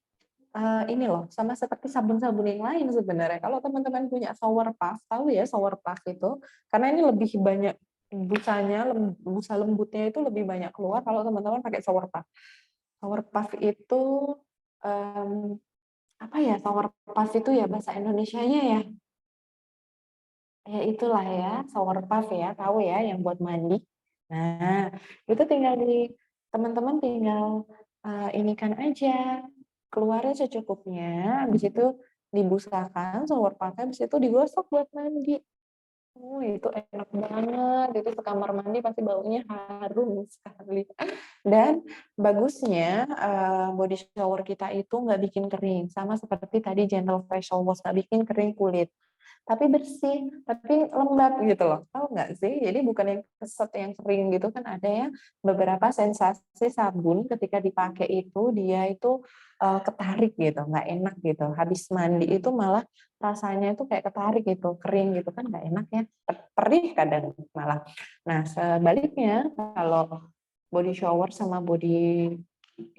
ini loh, sama seperti sabun-sabun yang lain sebenarnya. Kalau teman-teman punya shower puff, tahu ya shower puff itu, karena ini lebih banyak busanya, busa lembutnya itu lebih banyak keluar kalau teman-teman pakai shower puff. Shower puff itu apa ya? Shower puff itu ya bahasa Indonesianya ya. Ya itulah ya, shower puff ya, tahu ya yang buat mandi. Nah, itu tinggal di teman-teman tinggal ini kan aja, keluarnya secukupnya, habis itu dibusakan shower puff-nya, habis itu digosok buat mandi. Oh, itu enak banget. Itu ke kamar mandi pasti baunya harum sekali. Dan bagusnya body shower kita itu nggak bikin kering. Sama seperti tadi gentle facial wash, nggak bikin kering kulit. Tapi bersih, tapi lembab gitu loh. Tahu nggak sih? Jadi bukan yang keset yang kering gitu kan ada ya beberapa sensasi sabun ketika dipakai itu dia itu ketarik gitu, nggak enak gitu. Habis mandi itu malah rasanya itu kayak ketarik gitu, kering gitu kan nggak enak ya. Perih kadang malah. Nah, sebaliknya kalau body shower sama body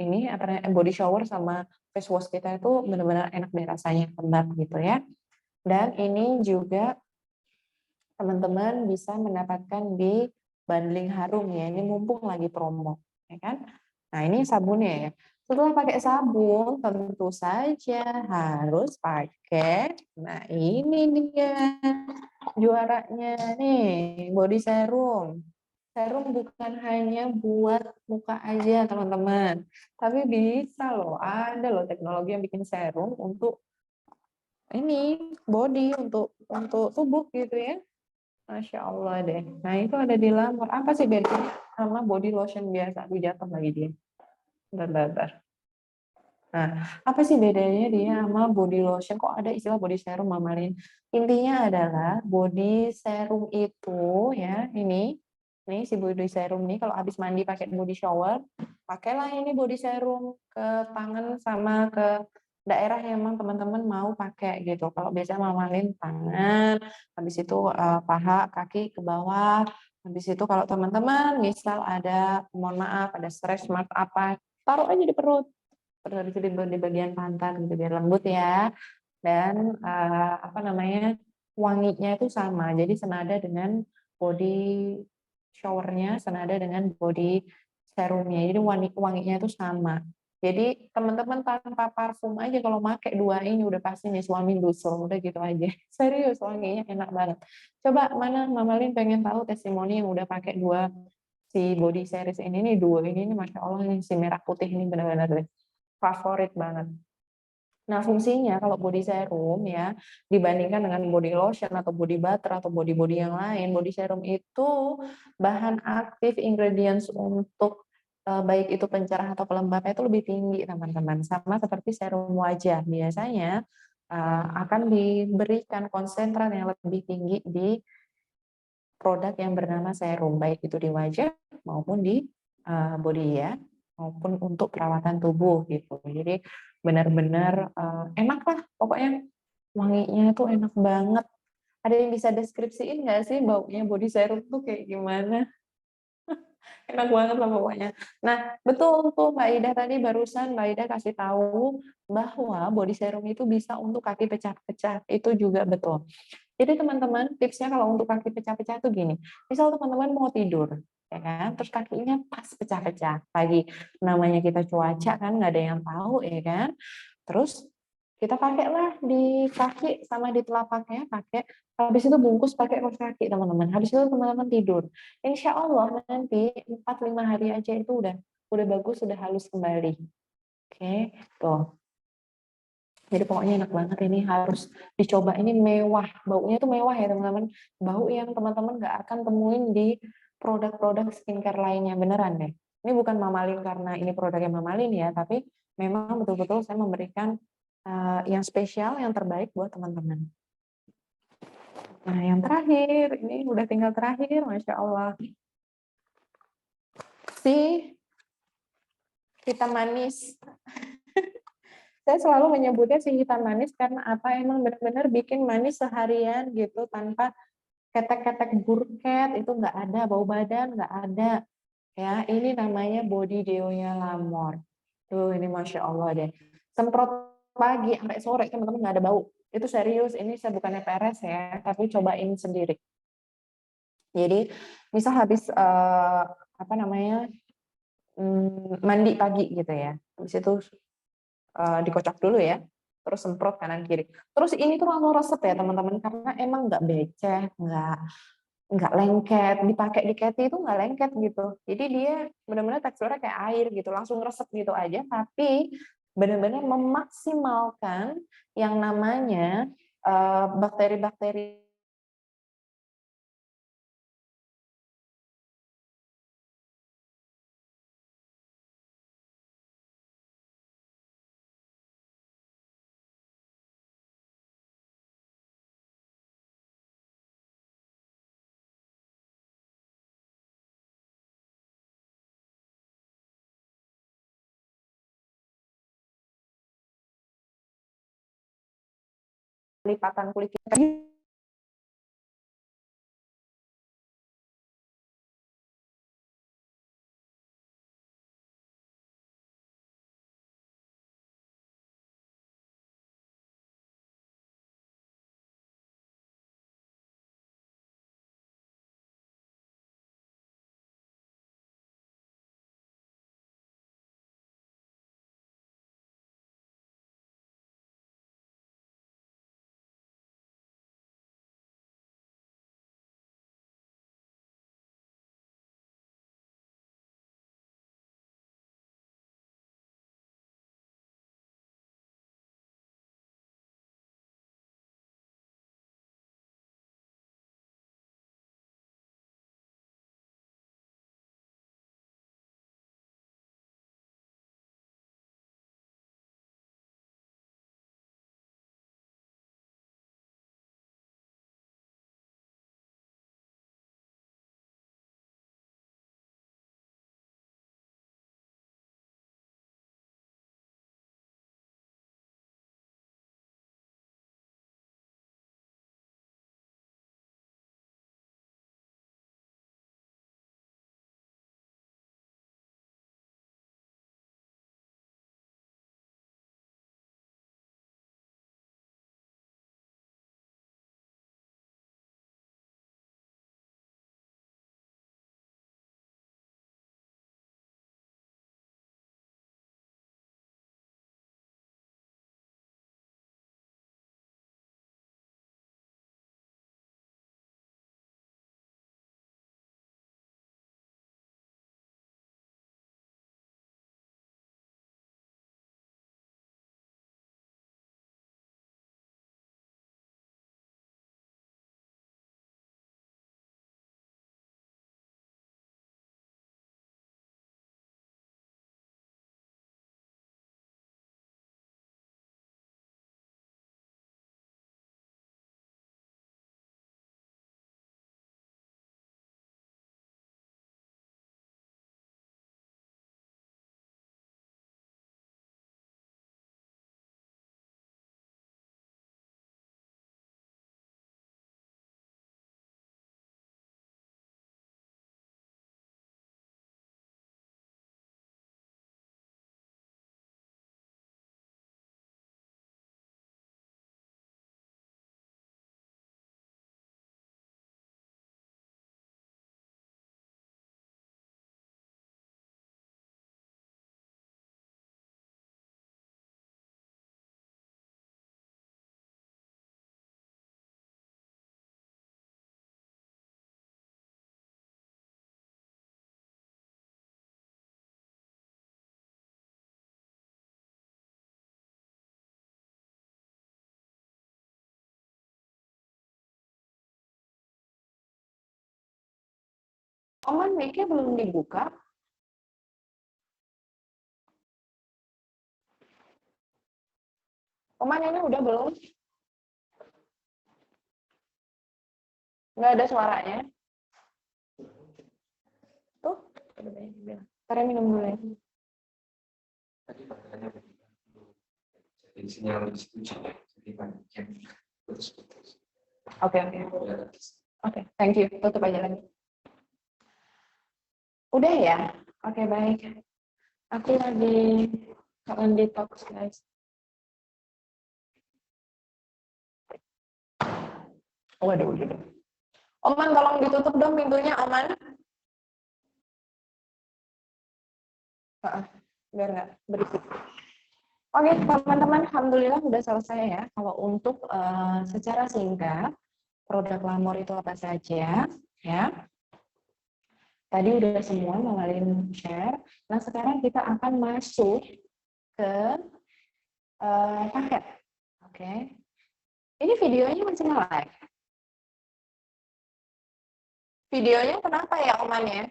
ini apa namanya, body shower sama face wash kita itu benar-benar enak deh rasanya, lembab gitu ya. Dan ini juga teman-teman bisa mendapatkan di bundling harum ya. Ini mumpung lagi promo, ya kan? Nah, ini sabunnya ya. Setelah pakai sabun, tentu saja harus pakai. Nah, ini dia juaranya nih, body serum. Serum bukan hanya buat muka aja, teman-teman. Tapi bisa loh, ada loh teknologi yang bikin serum untuk ini body untuk tubuh gitu ya. Masya Allah deh. Nah itu ada di Lamor. Apa sih bedanya sama body lotion biasa? Aduh jatuh lagi dia. Bentar. Nah, apa sih bedanya dia sama body lotion? Kok ada istilah body serum, Mama Lin? Intinya adalah body serum itu ya, ini si body serum ini kalau habis mandi pakai body shower, pakailah ini body serum ke tangan sama ke daerah yang memang teman-teman mau pakai gitu. Kalau biasanya Mama Lin tangan, habis itu paha, kaki ke bawah. Habis itu kalau teman-teman misal ada, mohon maaf, ada stretch mark apa, taruh aja di perut. Terus di bagian pantat gitu biar lembut ya. Dan apa namanya, wanginya itu sama. Jadi senada dengan body showernya, senada dengan body serumnya. Jadi wanginya itu sama. Jadi teman-teman tanpa parfum aja kalau pakai dua ini udah pasti nih suami dusul, udah gitu aja. Serius wanginya enak banget. Coba mana Mama Lin pengen tahu testimoni yang udah pakai dua si body series ini nih, dua ini nih Masya Allah nih, si merah putih ini benar-benar deh favorit banget. Nah, fungsinya kalau body serum ya, dibandingkan dengan body lotion atau body butter atau body-body yang lain, body serum itu bahan aktif ingredients untuk baik itu pencerah atau pelembabnya itu lebih tinggi, teman-teman. Sama seperti serum wajah. Biasanya akan diberikan konsentrat yang lebih tinggi di produk yang bernama serum, baik itu di wajah maupun di body ya, maupun untuk perawatan tubuh gitu. Jadi benar-benar enak lah, pokoknya wanginya tuh enak banget. Ada yang bisa deskripsiin nggak sih baunya body serum tuh kayak gimana? Enak banget lah pokoknya. Nah, betul tuh Mbak Ida tadi barusan Mbak Ida kasih tahu bahwa body serum itu bisa untuk kaki pecah-pecah. Itu juga betul. Jadi teman-teman, tipsnya kalau untuk kaki pecah-pecah tuh gini. Misal teman-teman mau tidur, ya kan? Terus kakinya pas pecah-pecah. Lagi namanya kita cuaca kan nggak ada yang tahu ya kan? Terus kita pakailah di kaki sama di telapaknya pakai, habis itu bungkus pakai kaos kaki teman-teman. Habis itu teman-teman tidur. Insya Allah nanti 4-5 hari aja itu udah bagus, sudah halus kembali. Oke, tuh. Jadi pokoknya enak banget, ini harus dicoba, ini mewah, baunya tuh mewah ya teman-teman. Bau yang teman-teman nggak akan temuin di produk-produk skincare lainnya, beneran deh. Ini bukan mamalin karena ini produknya mamalin ya, tapi memang betul-betul saya memberikan yang spesial, yang terbaik buat teman-teman. Nah yang terakhir, ini udah tinggal terakhir, Masya Allah. Si hitam manis. Saya selalu menyebutnya si hitam manis karena apa, emang benar-benar bikin manis seharian gitu tanpa ketek-ketek burket, itu nggak ada, bau badan nggak ada. Ya, ini namanya body deonya Lamor. Tuh, ini Masya Allah deh. Semprot pagi sampai sore, teman-teman nggak ada bau. Itu serius, ini saya bukannya peres ya, tapi cobain sendiri. Jadi, misal habis apa namanya, mandi pagi gitu ya. Habis itu dikocok dulu ya, terus semprot kanan kiri. Terus ini tuh langsung resep ya teman-teman, karena emang nggak beceh, nggak lengket, dipakai di keti itu nggak lengket gitu. Jadi dia benar-benar teksturnya kayak air gitu, langsung resep gitu aja, tapi benar-benar memaksimalkan yang namanya bakteri-bakteri lipatan kulit kita. Oman mic-nya belum dibuka. Oman ini udah belum? Nggak ada suaranya. Tuh, udah banyak yang bilang. Ntar minum dulu ya. Tadi katanya jadi sinyal di situ jadi banyak yang putus-putus. Oke. Oke, thank you. Tutup aja lagi. Udah ya? Oke, baik. Aku lagi kangen detox, guys. Waduh. Oman, tolong ditutup dong pintunya, Oman. Biar nggak berisik. Oke, teman-teman, alhamdulillah udah selesai ya. Kalau untuk secara singkat, produk Lamor itu apa saja, ya. Tadi udah semua Mamalin share. Nah, sekarang kita akan masuk ke paket. Oke. Ini videonya masih nge-live. Videonya kenapa ya, Oman ya?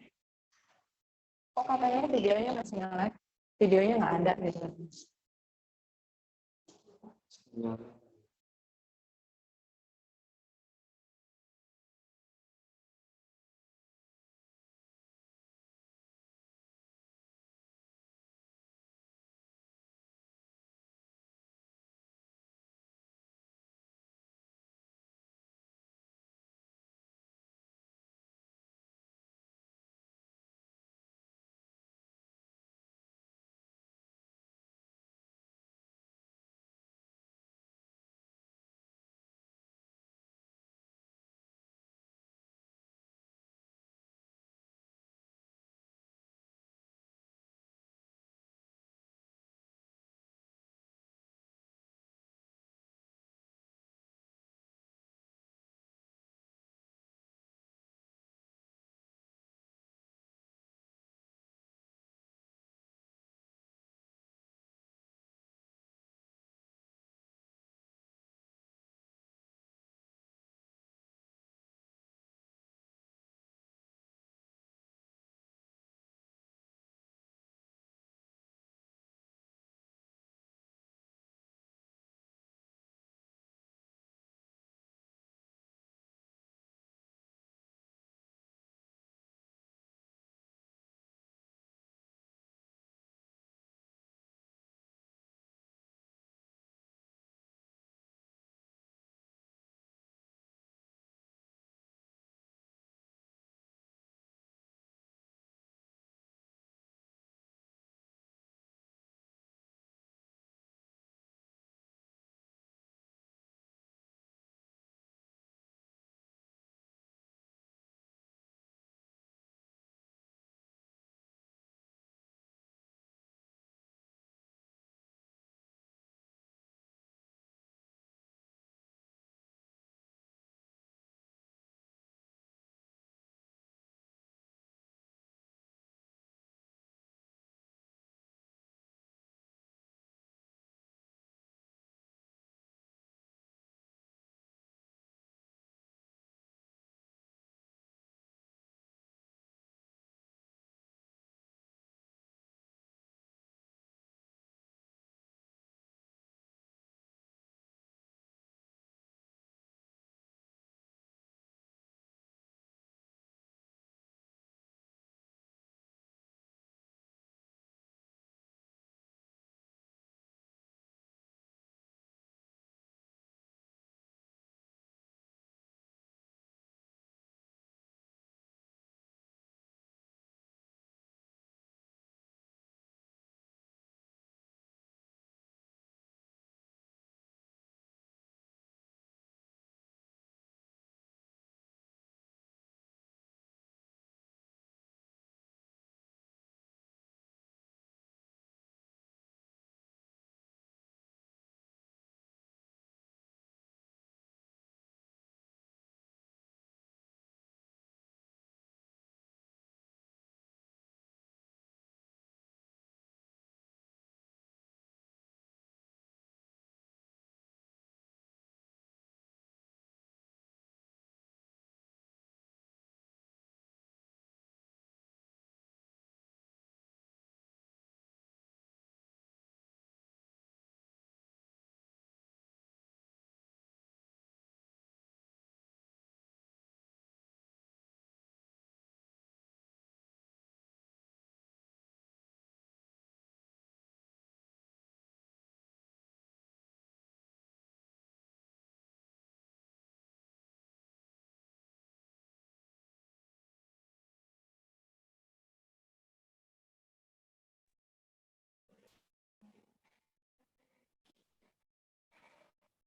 Kok katanya videonya masih nge-live? Videonya nggak ada gitu.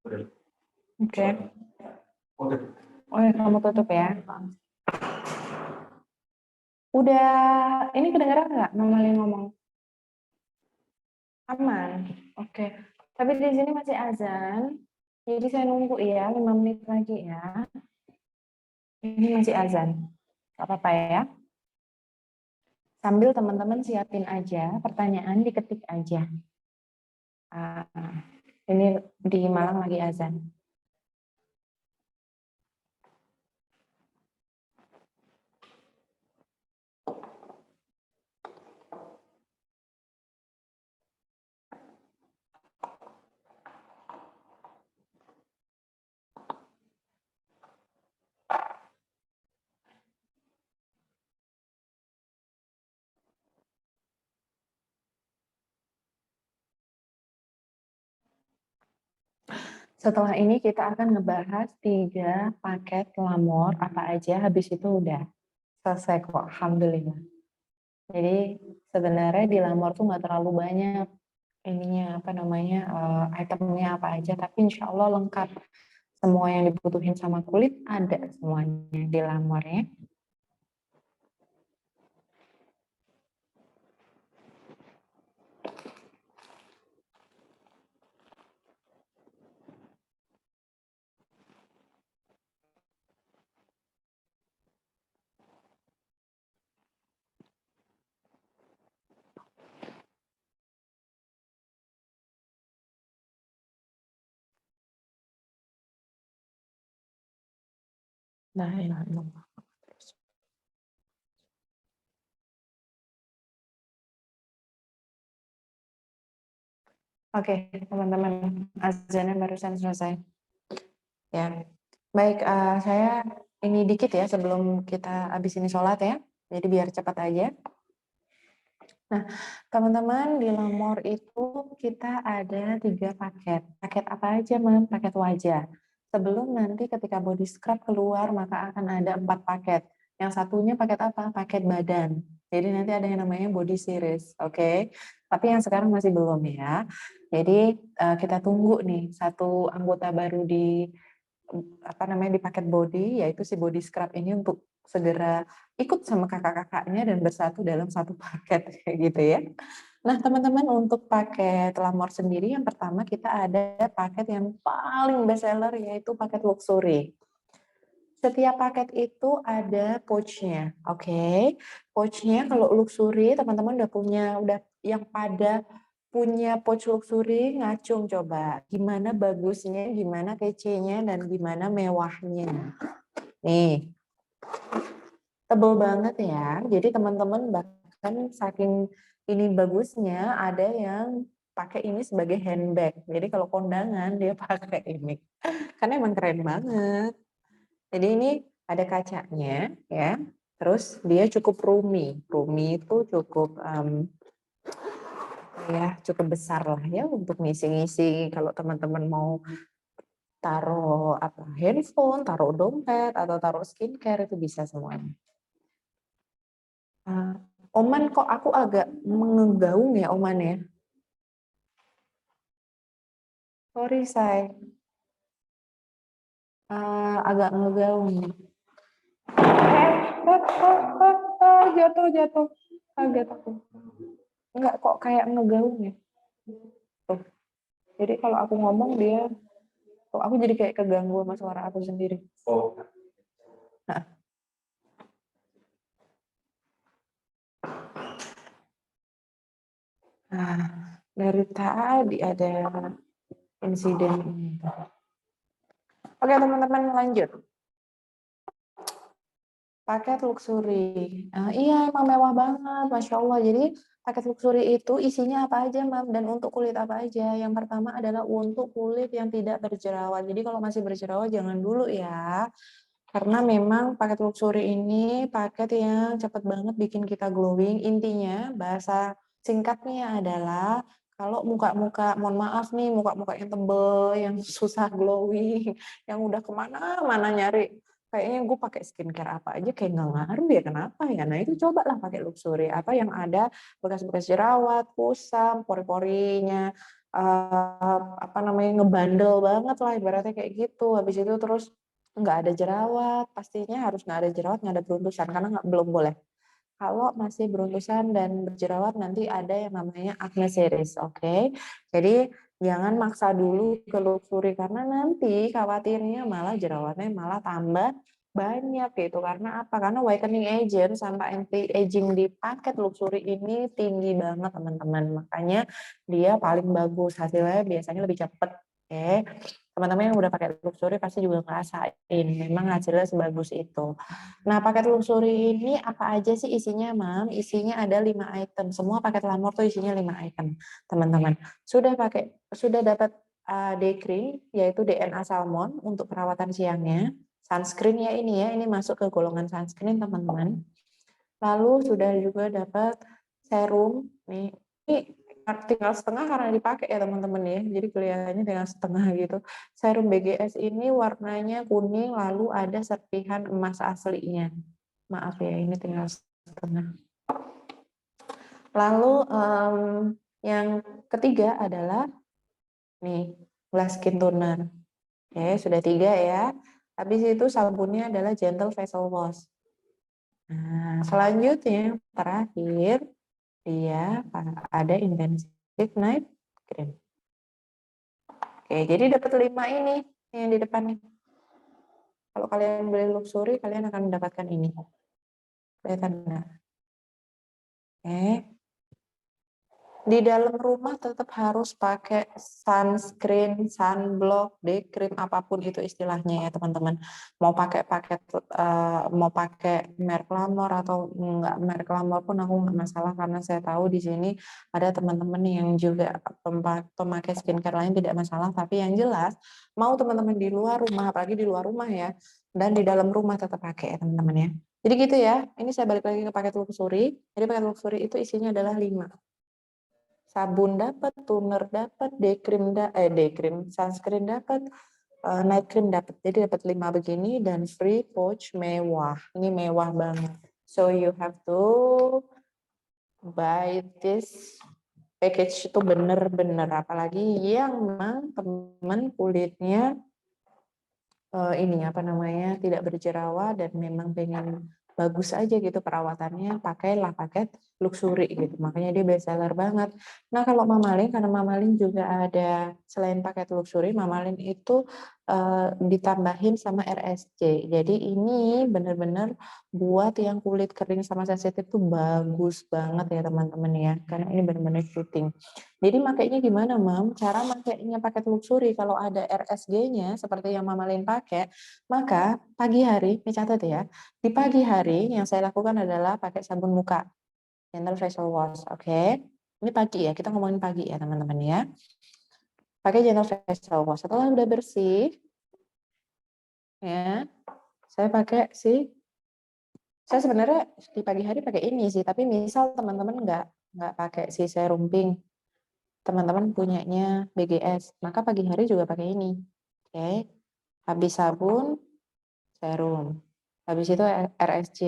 Udah. Oke. Udah. Oh ya, kamu tutup ya. Udah, ini kedengeran nggak Mama Lin ngomong? Aman. Oke. Tapi di sini masih azan. Jadi saya nunggu ya, 5 menit lagi ya. Ini masih azan. Gak apa-apa ya. Sambil teman-teman siapin aja, pertanyaan diketik aja. Ini di Malang lagi azan. Setelah ini kita akan ngebahas 3 paket lamor apa aja, habis itu udah selesai kok, alhamdulillah. Jadi sebenarnya di lamor tuh nggak terlalu banyak ininya apa namanya itemnya apa aja, tapi insya Allah lengkap. Semua yang dibutuhin sama kulit ada semuanya di lamornya. Nah, oke, teman-teman, azannya barusan selesai. Ya, baik. Saya ini dikit ya sebelum kita habis ini sholat ya. Jadi biar cepat aja. Nah, teman-teman di Lamor itu kita ada 3 paket. Paket apa aja, Mam? Paket wajah. Sebelum nanti ketika body scrub keluar, maka akan ada 4 paket. Yang satunya paket apa? Paket badan. Jadi nanti ada yang namanya body series, oke? Tapi yang sekarang masih belum ya. Jadi kita tunggu nih satu anggota baru di apa namanya di paket body, yaitu si body scrub ini untuk segera ikut sama kakak-kakaknya dan bersatu dalam satu paket kayak gitu ya. Nah, teman-teman, untuk paket Lamor sendiri yang pertama kita ada paket yang paling best seller yaitu paket luxury. Setiap paket itu ada pouch-nya, oke? Pouch-nya kalau luxury teman-teman udah yang pada punya pouch luxury ngacung coba gimana bagusnya, gimana kece-nya, dan gimana mewahnya. Nih, tebel banget ya. Jadi teman-teman bahkan saking ini bagusnya ada yang pakai ini sebagai handbag. Jadi kalau kondangan dia pakai ini. Karena emang keren banget. Jadi ini ada kacanya ya. Terus dia cukup roomy. Roomy itu cukup ya cukup besar lah ya untuk ngisi-ngisi kalau teman-teman mau taruh apa handphone, taruh dompet atau taruh skincare itu bisa semuanya. Oman kok aku agak mengegaung ya Oman ya. Sorry say. Agak ngegaung nih. Jatuh. Kaget aku. Enggak kok kayak ngegaung ya. Tuh. Jadi kalau aku ngomong dia, tuh aku jadi kayak keganggu sama suara aku sendiri. Oh. Nah, dari tadi ada insiden ini. Oke teman-teman lanjut. Paket luxury. Iya emang mewah banget, Masya Allah. Jadi paket luxury itu isinya apa aja, Mam? Dan untuk kulit apa aja? Yang pertama adalah untuk kulit yang tidak berjerawat. Jadi kalau masih berjerawat jangan dulu ya. Karena memang paket luxury ini paket yang cepat banget bikin kita glowing. Intinya bahasa singkatnya adalah kalau muka-muka, mohon maaf nih, muka-muka yang tebel, yang susah glowing, yang udah kemana-mana nyari, kayaknya gue pakai skincare apa aja kayak nggak ngaruh ya, kenapa ya? Nah itu cobalah pakai luxury, apa yang ada bekas-bekas jerawat, kusam, pori-porinya, apa namanya, ngebandel banget lah ibaratnya kayak gitu. Habis itu terus nggak ada jerawat, pastinya harus nggak ada jerawat, nggak ada beruntusan karena belum boleh. Kalau masih beruntusan dan berjerawat nanti ada yang namanya acne series, oke? Jadi jangan maksa dulu ke luxury karena nanti khawatirnya malah jerawatnya malah tambah banyak gitu. Karena apa? Karena whitening agent sama anti aging di paket luxury ini tinggi banget teman-teman. Makanya dia paling bagus, hasilnya biasanya lebih cepat. Oke, teman-teman yang udah pakai luxury pasti juga ngerasain memang hasilnya sebagus itu. Nah, paket luxury ini apa aja sih isinya, Mam? Isinya ada 5 item. Semua paket Lamor tuh isinya 5 item, teman-teman. Sudah dapat day cream yaitu DNA Salmon untuk perawatan siangnya. Sunscreen ya ini masuk ke golongan sunscreen, teman-teman. Lalu sudah juga dapat serum nih. Ini tinggal setengah karena dipakai ya teman-teman ya. Jadi kelihatannya tinggal setengah gitu. Serum BGS ini warnanya kuning lalu ada serpihan emas aslinya. Maaf ya ini tinggal setengah. Lalu yang ketiga adalah nih glass skin toner. Oke, sudah 3 ya. Habis itu sabunnya adalah gentle facial wash. Nah, selanjutnya terakhir dia ada intensive night cream. Oke, jadi dapat 5 ini yang di depannya. Kalau kalian beli luxury, kalian akan mendapatkan ini. Kelihatan nggak? Oke. Di dalam rumah tetap harus pakai sunscreen, sunblock, day cream, apapun itu istilahnya ya teman-teman. Mau pakai mau pakai merek Lamor atau enggak merek Lamor pun aku nggak masalah karena saya tahu di sini ada teman-teman yang juga pemakai skincare lain tidak masalah. Tapi yang jelas mau teman-teman di luar rumah, apalagi di luar rumah ya, dan di dalam rumah tetap pakai ya teman-teman ya. Jadi gitu ya. Ini saya balik lagi ke paket luxury. Jadi paket luxury itu isinya adalah 5. Sabun dapat, toner dapat, day cream, sunscreen dapat, night cream dapat. Jadi dapat 5 begini dan free pouch mewah. Ini mewah banget. So you have to buy this package itu bener-bener, apalagi yang memang teman kulitnya ini apa namanya tidak berjerawat dan memang pengen bagus aja gitu perawatannya, pakailah paket luxury gitu. Makanya dia best seller banget. Nah, kalau Mamalin karena Mamalin juga ada selain paket luxury, Mamalin itu ditambahin sama RSC. Jadi ini benar-benar buat yang kulit kering sama sensitif tuh bagus banget ya teman-teman ya. Karena ini benar-benar fitting. Jadi makainya gimana, Mam? Cara makainya paket luxury kalau ada RSG-nya seperti yang Mamalin pakai, maka pagi hari, ini catat ya, di pagi hari yang saya lakukan adalah pakai sabun muka, gentle facial wash, oke? Ini pagi ya, kita ngomongin pagi ya teman-teman ya. Pakai gentle facial wash. Setelah udah bersih, ya, saya pakai saya sebenarnya di pagi hari pakai ini sih, tapi misal teman-teman nggak pakai si serum pink, teman-teman punyanya BGS, maka pagi hari juga pakai ini. Oke. Habis sabun, serum. Habis itu RSC,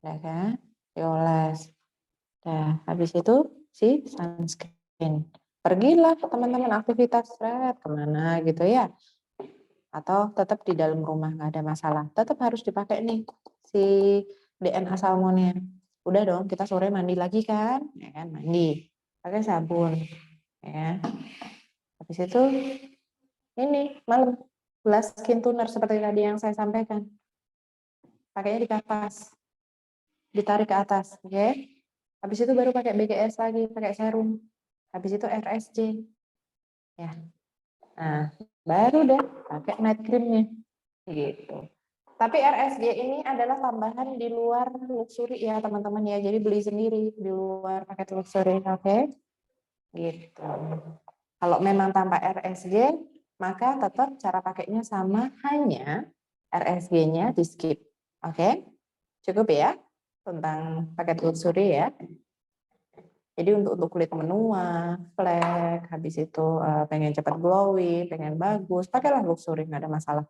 ya kan? Dioles. Nah, habis itu si sunscreen. Pergilah teman-teman aktivitas kemana gitu ya. Atau tetap di dalam rumah nggak ada masalah. Tetap harus dipakai nih si DNA salmonnya. Udah dong, kita sore mandi lagi kan? Ya kan, mandi. Pakai sabun. Ya. Habis itu ini malam glass skin toner seperti tadi yang saya sampaikan. Pakainya di atas, ditarik ke atas, oke? Okay? Habis itu baru pakai BGS lagi, pakai serum. Habis itu RSC. Ya. Nah, baru deh pakai night creamnya. Gitu. Tapi RSG ini adalah tambahan di luar luxury ya teman-teman ya. Jadi beli sendiri di luar paket luxury, oke? Okay? Gitu. Kalau memang tanpa RSG, maka tetap cara pakainya sama, hanya RSG-nya di skip. Oke? Okay? Cukup ya tentang paket luxury ya. Jadi untuk kulit menua, flek, habis itu pengen cepat glowing, pengen bagus, pakailah luxury, nggak ada masalah.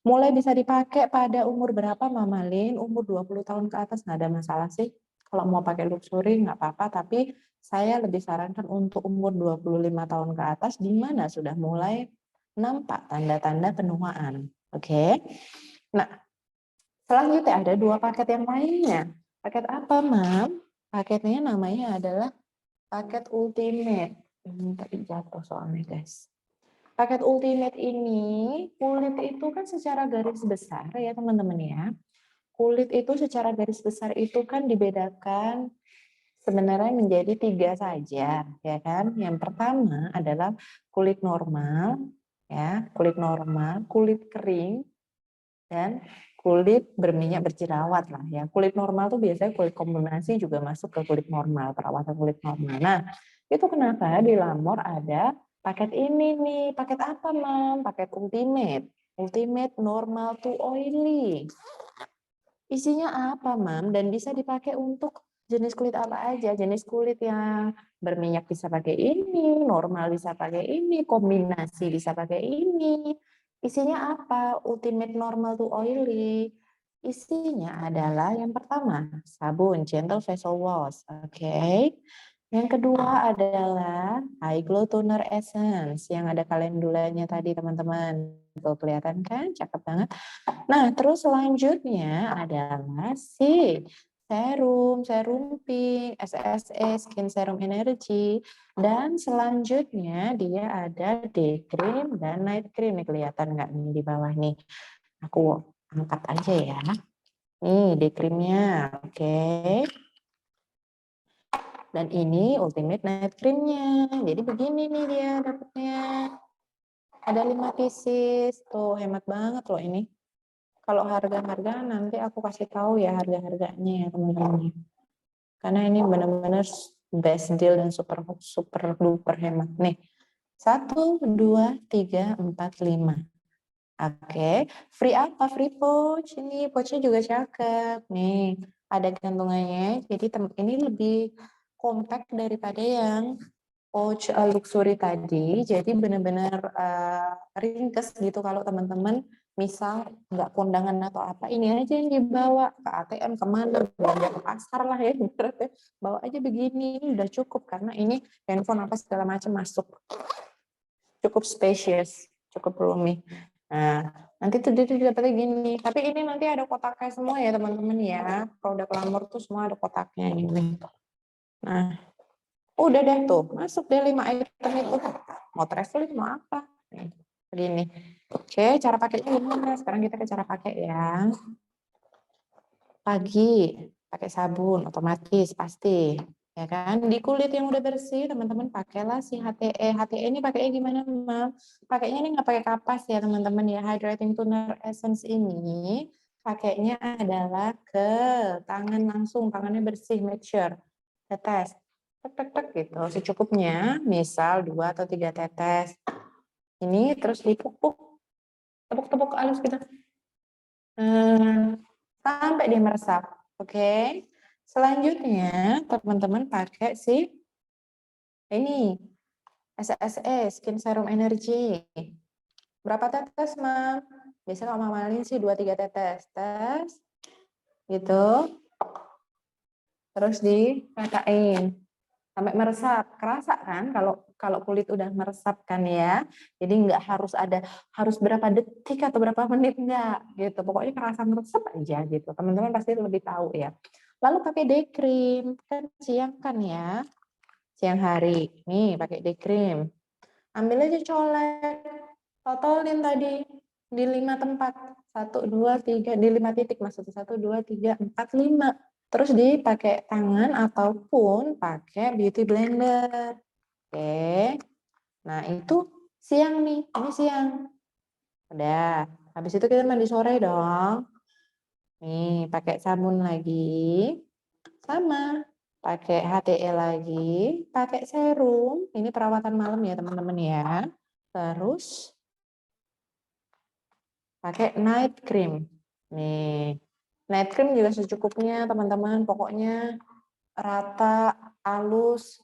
Mulai bisa dipakai pada umur berapa, Mamalin? Umur 20 tahun ke atas nggak ada masalah sih. Kalau mau pakai luxury nggak apa-apa, tapi saya lebih sarankan untuk umur 25 tahun ke atas, di mana sudah mulai nampak tanda-tanda penuaan. Oke. Nah, selanjutnya ada 2 paket yang lainnya. Paket apa, Mam? Paketnya namanya adalah paket Ultimate. Ini tadi jatuh soalnya, guys. Paket Ultimate ini, kulit itu kan secara garis besar ya, teman-teman ya. Kulit itu secara garis besar itu kan dibedakan sebenarnya menjadi 3 saja, ya kan? Yang pertama adalah kulit normal, ya, kulit normal, kulit kering, dan kulit berminyak berjerawat lah ya. Kulit normal tuh biasanya kulit kombinasi juga masuk ke kulit normal, perawatan kulit normal. Nah, itu kenapa di Lamor ada paket ini nih. Paket apa, Mam? Paket Ultimate. Ultimate Normal to Oily. Isinya apa, Mam? Dan bisa dipakai untuk jenis kulit apa aja? Jenis kulit yang berminyak bisa pakai ini, normal bisa pakai ini, kombinasi bisa pakai ini. Isinya apa? Ultimate Normal to Oily. Isinya adalah yang pertama, sabun Gentle Facial Wash. Oke. Yang kedua adalah High Glow Toner Essence yang ada kalendulanya tadi, teman-teman. Tuh kelihatan kan? Cakep banget. Nah, terus selanjutnya adalah si serum pink, SSE Skin Serum Energy, dan selanjutnya dia ada day cream dan night cream. Nih kelihatan nggak nih di bawah nih? Aku angkat aja ya. Nih day creamnya, oke. Dan ini ultimate night creamnya. Jadi begini nih dia dapatnya. Ada 5 pieces, tuh hemat banget loh ini. Kalau harga-harga nanti aku kasih tahu ya harga-harganya ya teman-teman. Karena ini benar-benar best deal dan super super duper hemat nih. 1, 2, 3, 4, 5. Oke, free apa? Free pouch. Ini pouchnya juga cakep. Nih, ada gantungannya. Jadi ini lebih compact daripada yang pouch luxury tadi. Jadi benar-benar ringkes gitu kalau teman-teman misal nggak kondangan atau apa, ini aja yang dibawa ke ATM kemana, belanja ke pasar lah ya, bawa aja begini, ini udah cukup karena ini handphone apa segala macam masuk, cukup spacious, cukup roomy. Nah, nanti tuh dia dapetnya gini, tapi ini nanti ada kotaknya semua ya teman-teman ya, produk Lamor tuh semua ada kotaknya ini. Nah, udah deh tuh, masuk deh 5 item itu. Mau traveling, mau apa? Nih, begini. Oke, cara pakainya gimana? Sekarang kita ke cara pakai ya. Pagi, pakai sabun, otomatis, pasti. Ya kan? Di kulit yang udah bersih, teman-teman pakailah si HTE. HTE ini pakainya gimana, Mam? Pakainya ini nggak pakai kapas ya, teman-teman ya. Hydrating Toner Essence ini pakainya adalah ke tangan langsung, tangannya bersih, make sure. Tetes. Tek gitu, secukupnya, misal 2 atau 3 tetes. Ini terus dipupuk, tepuk-tepuk halus gitu. Sampai dia meresap. Oke. Selanjutnya, teman-teman pakai si ini SSE Skin Serum Energy. Berapa tetes, Mam? Biasanya kalau Mamalin sih 2-3 tetes. Tes. Gitu. Terus diratain sampai meresap. Kerasa kan kalau kulit udah meresap kan ya. Jadi nggak harus berapa detik atau berapa menit enggak gitu. Pokoknya kerasa meresap aja gitu. Teman-teman pasti lebih tahu ya. Lalu pakai day cream, kan siang kan ya. Siang hari. Nih pakai day cream. Ambil aja colek. Totolin tadi di 5 tempat. 1, 2, 3, di 5 titik maksudnya. 1, 2, 3, 4, 5. Terus dipakai tangan ataupun pakai beauty blender. Oke. Nah, itu siang nih. Ini siang. Udah. Habis itu kita mandi sore dong. Nih, pakai sabun lagi. Sama. Pakai HTE lagi. Pakai serum. Ini perawatan malam ya, teman-teman ya. Terus pakai night cream. Nih. Night cream juga secukupnya, teman-teman. Pokoknya rata, halus,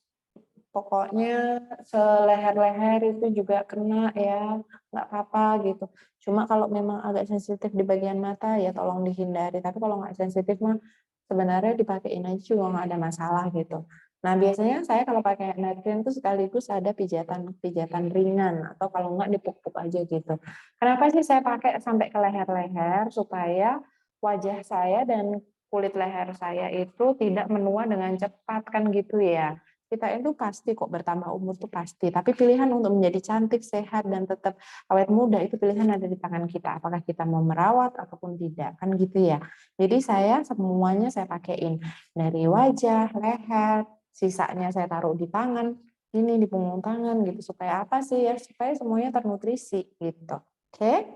pokoknya seleher-leher itu juga kena ya, nggak apa-apa gitu. Cuma kalau memang agak sensitif di bagian mata ya tolong dihindari. Tapi kalau nggak sensitif mah sebenarnya dipakein aja juga nggak ada masalah gitu. Nah, biasanya saya kalau pakai night cream itu sekaligus ada pijatan ringan atau kalau enggak dipuk-puk aja gitu. Kenapa sih saya pakai sampai ke leher-leher? Supaya wajah saya dan kulit leher saya itu tidak menua dengan cepat kan gitu ya. Kita itu pasti kok bertambah umur tuh pasti, tapi pilihan untuk menjadi cantik, sehat dan tetap awet muda itu pilihan ada di tangan kita. Apakah kita mau merawat ataupun tidak kan gitu ya. Jadi saya semuanya saya pakein dari wajah, leher, sisanya saya taruh di tangan, ini di punggung tangan gitu. Supaya apa sih ya? Supaya semuanya ternutrisi gitu. Oke?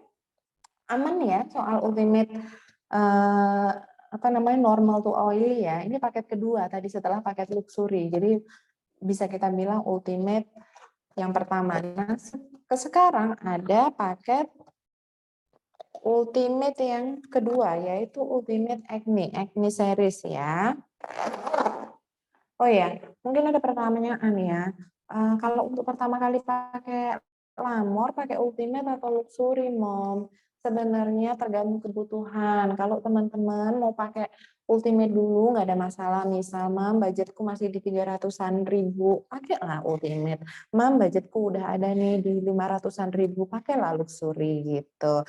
Aman ya soal ultimate apa namanya normal to oily ya. Ini paket kedua tadi setelah paket luxury. Jadi bisa kita bilang ultimate yang pertama. Nah, sekarang ada paket ultimate yang kedua yaitu ultimate acne series ya. Oh ya, mungkin ada pertanyaan ya. Kalau untuk pertama kali pakai Lamor, pakai Ultimate atau Luxury, Mom? Sebenarnya tergantung kebutuhan. Kalau teman-teman mau pakai Ultimate dulu, nggak ada masalah. Misal, Mam, budgetku masih di 300-an ribu, pakailah Ultimate. Mam, budgetku udah ada nih di 500-an ribu, pakailah Luxury gitu.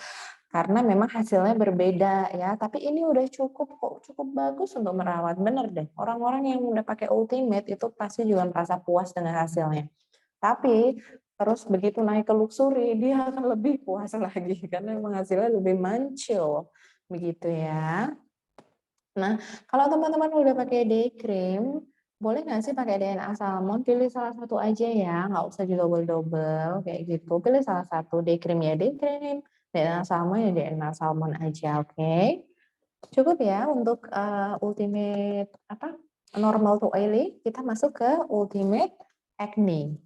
Karena memang hasilnya berbeda ya, tapi ini udah cukup kok, cukup bagus untuk merawat. Bener deh, orang-orang yang udah pakai Ultimate itu pasti juga merasa puas dengan hasilnya. Tapi terus begitu naik ke luxury, dia akan lebih puas lagi karena memang hasilnya lebih mancul. Begitu ya. Nah, kalau teman-teman udah pakai day cream, boleh nggak sih pakai DNA salmon? Pilih salah satu aja ya, nggak usah double-double kayak gitu. Pilih salah satu day cream ya day cream, DNA salmon ya DNA salmon aja, oke? Cukup ya untuk ultimate apa? Normal to oily. Kita masuk ke ultimate acne.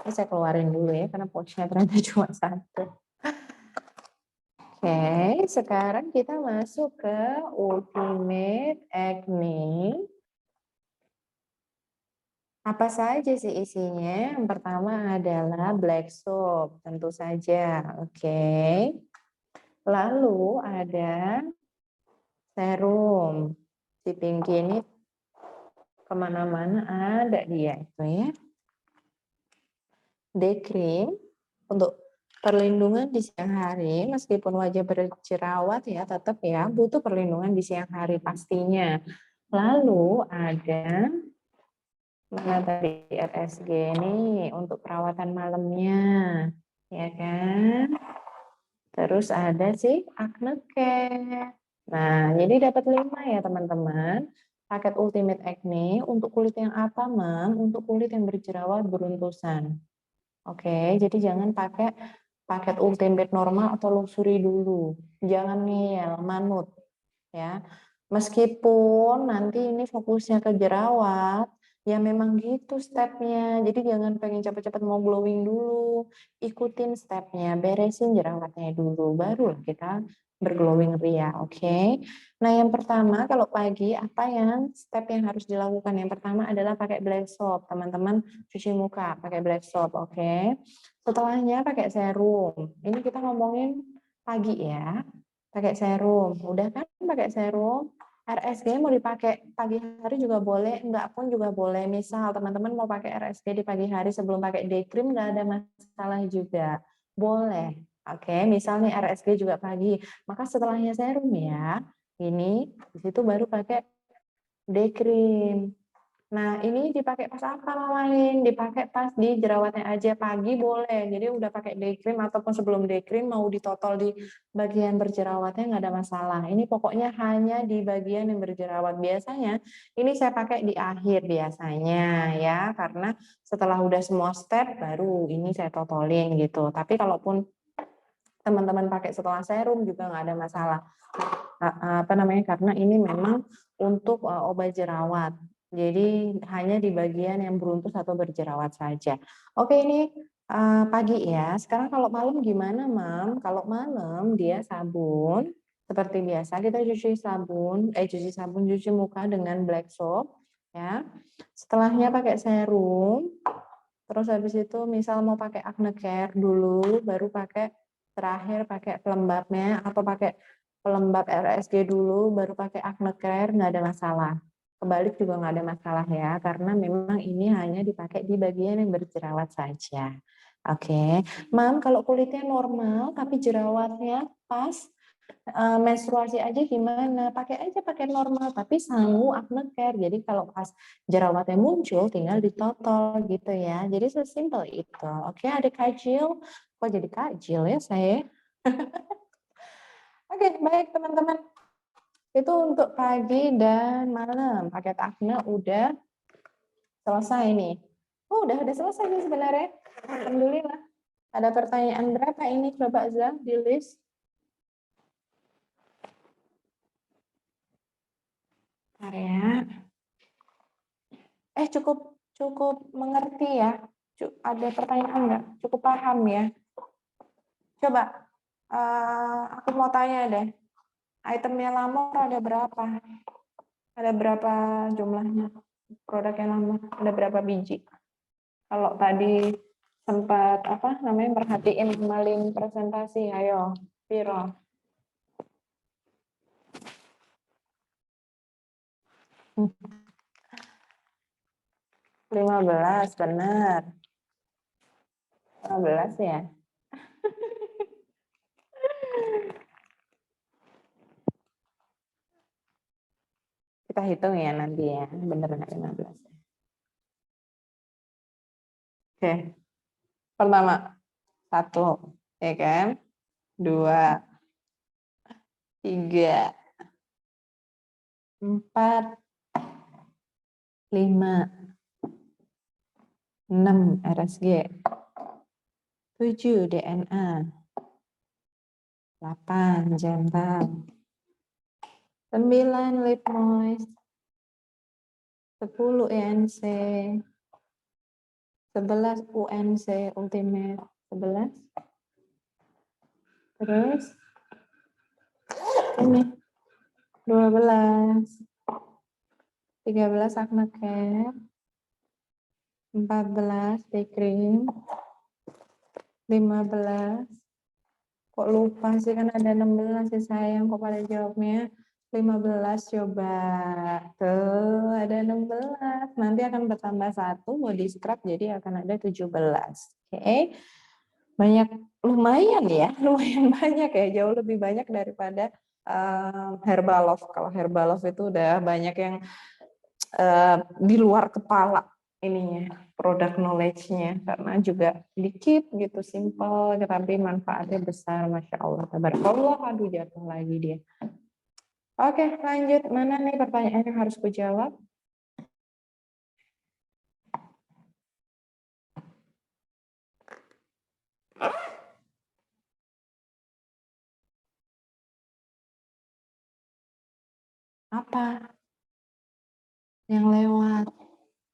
Ini saya keluarin dulu ya karena pouchnya ternyata cuma satu. Oke, sekarang kita masuk ke ultimate acne. Apa saja sih isinya? Yang pertama adalah black soap, tentu saja. Oke. Lalu ada serum. Si Pinky ini kemana-mana ada dia itu ya. Day cream untuk perlindungan di siang hari, meskipun wajah berjerawat ya, tetap ya butuh perlindungan di siang hari pastinya. Lalu ada mana tadi RSG ini untuk perawatan malamnya, ya kan? Terus ada sih acne care. Nah, jadi dapat 5 ya teman-teman. Paket Ultimate Acne untuk kulit yang apa, Mam? Untuk kulit yang berjerawat beruntusan. Oke, jadi jangan pakai paket Ultimate normal atau luxury dulu. Jangan ngeyel, manut ya. Meskipun nanti ini fokusnya ke jerawat, ya memang gitu stepnya. Jadi jangan pengen cepet-cepet mau glowing dulu. Ikutin stepnya, beresin jerawatnya dulu, baru kita berglowing ria, oke? Nah yang pertama kalau pagi apa yang step yang harus dilakukan? Yang pertama adalah pakai black soap, teman-teman cuci muka pakai black soap, oke? Setelahnya pakai serum. Ini kita ngomongin pagi ya. Pakai serum. Udah kan pakai serum? RSG mau dipakai pagi hari juga boleh, enggak pun juga boleh. Misal teman-teman mau pakai RSG di pagi hari sebelum pakai day cream, enggak ada masalah juga. Boleh. Oke, misal nih RSG juga pagi, maka setelahnya serum ya. Ini di situ baru pakai day cream. Nah, ini dipakai pas apa lain? Dipakai pas di jerawatnya aja pagi boleh. Jadi udah pakai day cream ataupun sebelum day cream mau ditotol di bagian berjerawatnya nggak ada masalah. Ini pokoknya hanya di bagian yang berjerawat. Biasanya ini saya pakai di akhir biasanya ya, karena setelah udah semua step baru ini saya totolin gitu. Tapi kalaupun teman-teman pakai setelah serum juga nggak ada masalah. Apa namanya? Karena ini memang untuk obat jerawat. Jadi hanya di bagian yang beruntus atau berjerawat saja. Oke, ini pagi ya. Sekarang kalau malam gimana, Mam? Kalau malam dia sabun seperti biasa kita cuci muka dengan black soap ya. Setelahnya pakai serum. Terus habis itu misal mau pakai acne care dulu, baru pakai terakhir pakai pelembabnya atau pakai pelembab RSG dulu, baru pakai acne care, nggak ada masalah. Kebalik juga nggak ada masalah ya, karena memang ini hanya dipakai di bagian yang berjerawat saja. Oke, Mam, kalau kulitnya normal tapi jerawatnya pas menstruasi aja gimana? Pakai normal tapi sangu acne care. Jadi kalau pas jerawatnya muncul tinggal ditotol gitu ya. Jadi sesimpel itu. Oke, ada kajil. Kok jadi kajil ya saya? Oke, baik teman-teman. Itu untuk pagi dan malam. Paket acne udah selesai nih. Oh, udah selesai nih sebenarnya. Alhamdulillah. Ada pertanyaan berapa ini? Coba Zah di list. Area. Cukup mengerti ya. Ada pertanyaan nggak? Cukup paham ya. Coba, aku mau tanya deh. Itemnya Lamor ada berapa? Ada berapa jumlahnya? Produknya Lamor ada berapa biji? Kalau tadi sempat apa namanya perhatiin kembali presentasi, ayo, Piro. 15, benar. 15 ya. Kita hitung ya nanti ya, benar nggak 15. Oke, pertama 1, ya kan? 2, 3, 4, 5, 6 RSG, 7 DNA, 8 Gental, 9 Lip Moist, 10 ENC, 11 UNC Ultimate, 11. Terus ini 12, 13 Acne Care, 14 Day Cream, 15. Kok lupa sih, kan ada 16 sih sayang, kok pada jawabnya 15. Coba tuh ada 16, nanti akan bertambah 1 body scrub jadi akan ada 17. Oke, banyak, lumayan ya, lumayan banyak ya, jauh lebih banyak daripada Herbalove. Kalau Herbalove itu udah banyak yang di luar kepala ininya, produk knowledge-nya, karena juga dikit gitu, simple, tapi manfaatnya besar, Masya Allah, tabarakallah. Aduh, jatuh lagi dia. Oke, lanjut. Mana nih pertanyaan yang harus kujawab? Apa yang lewat?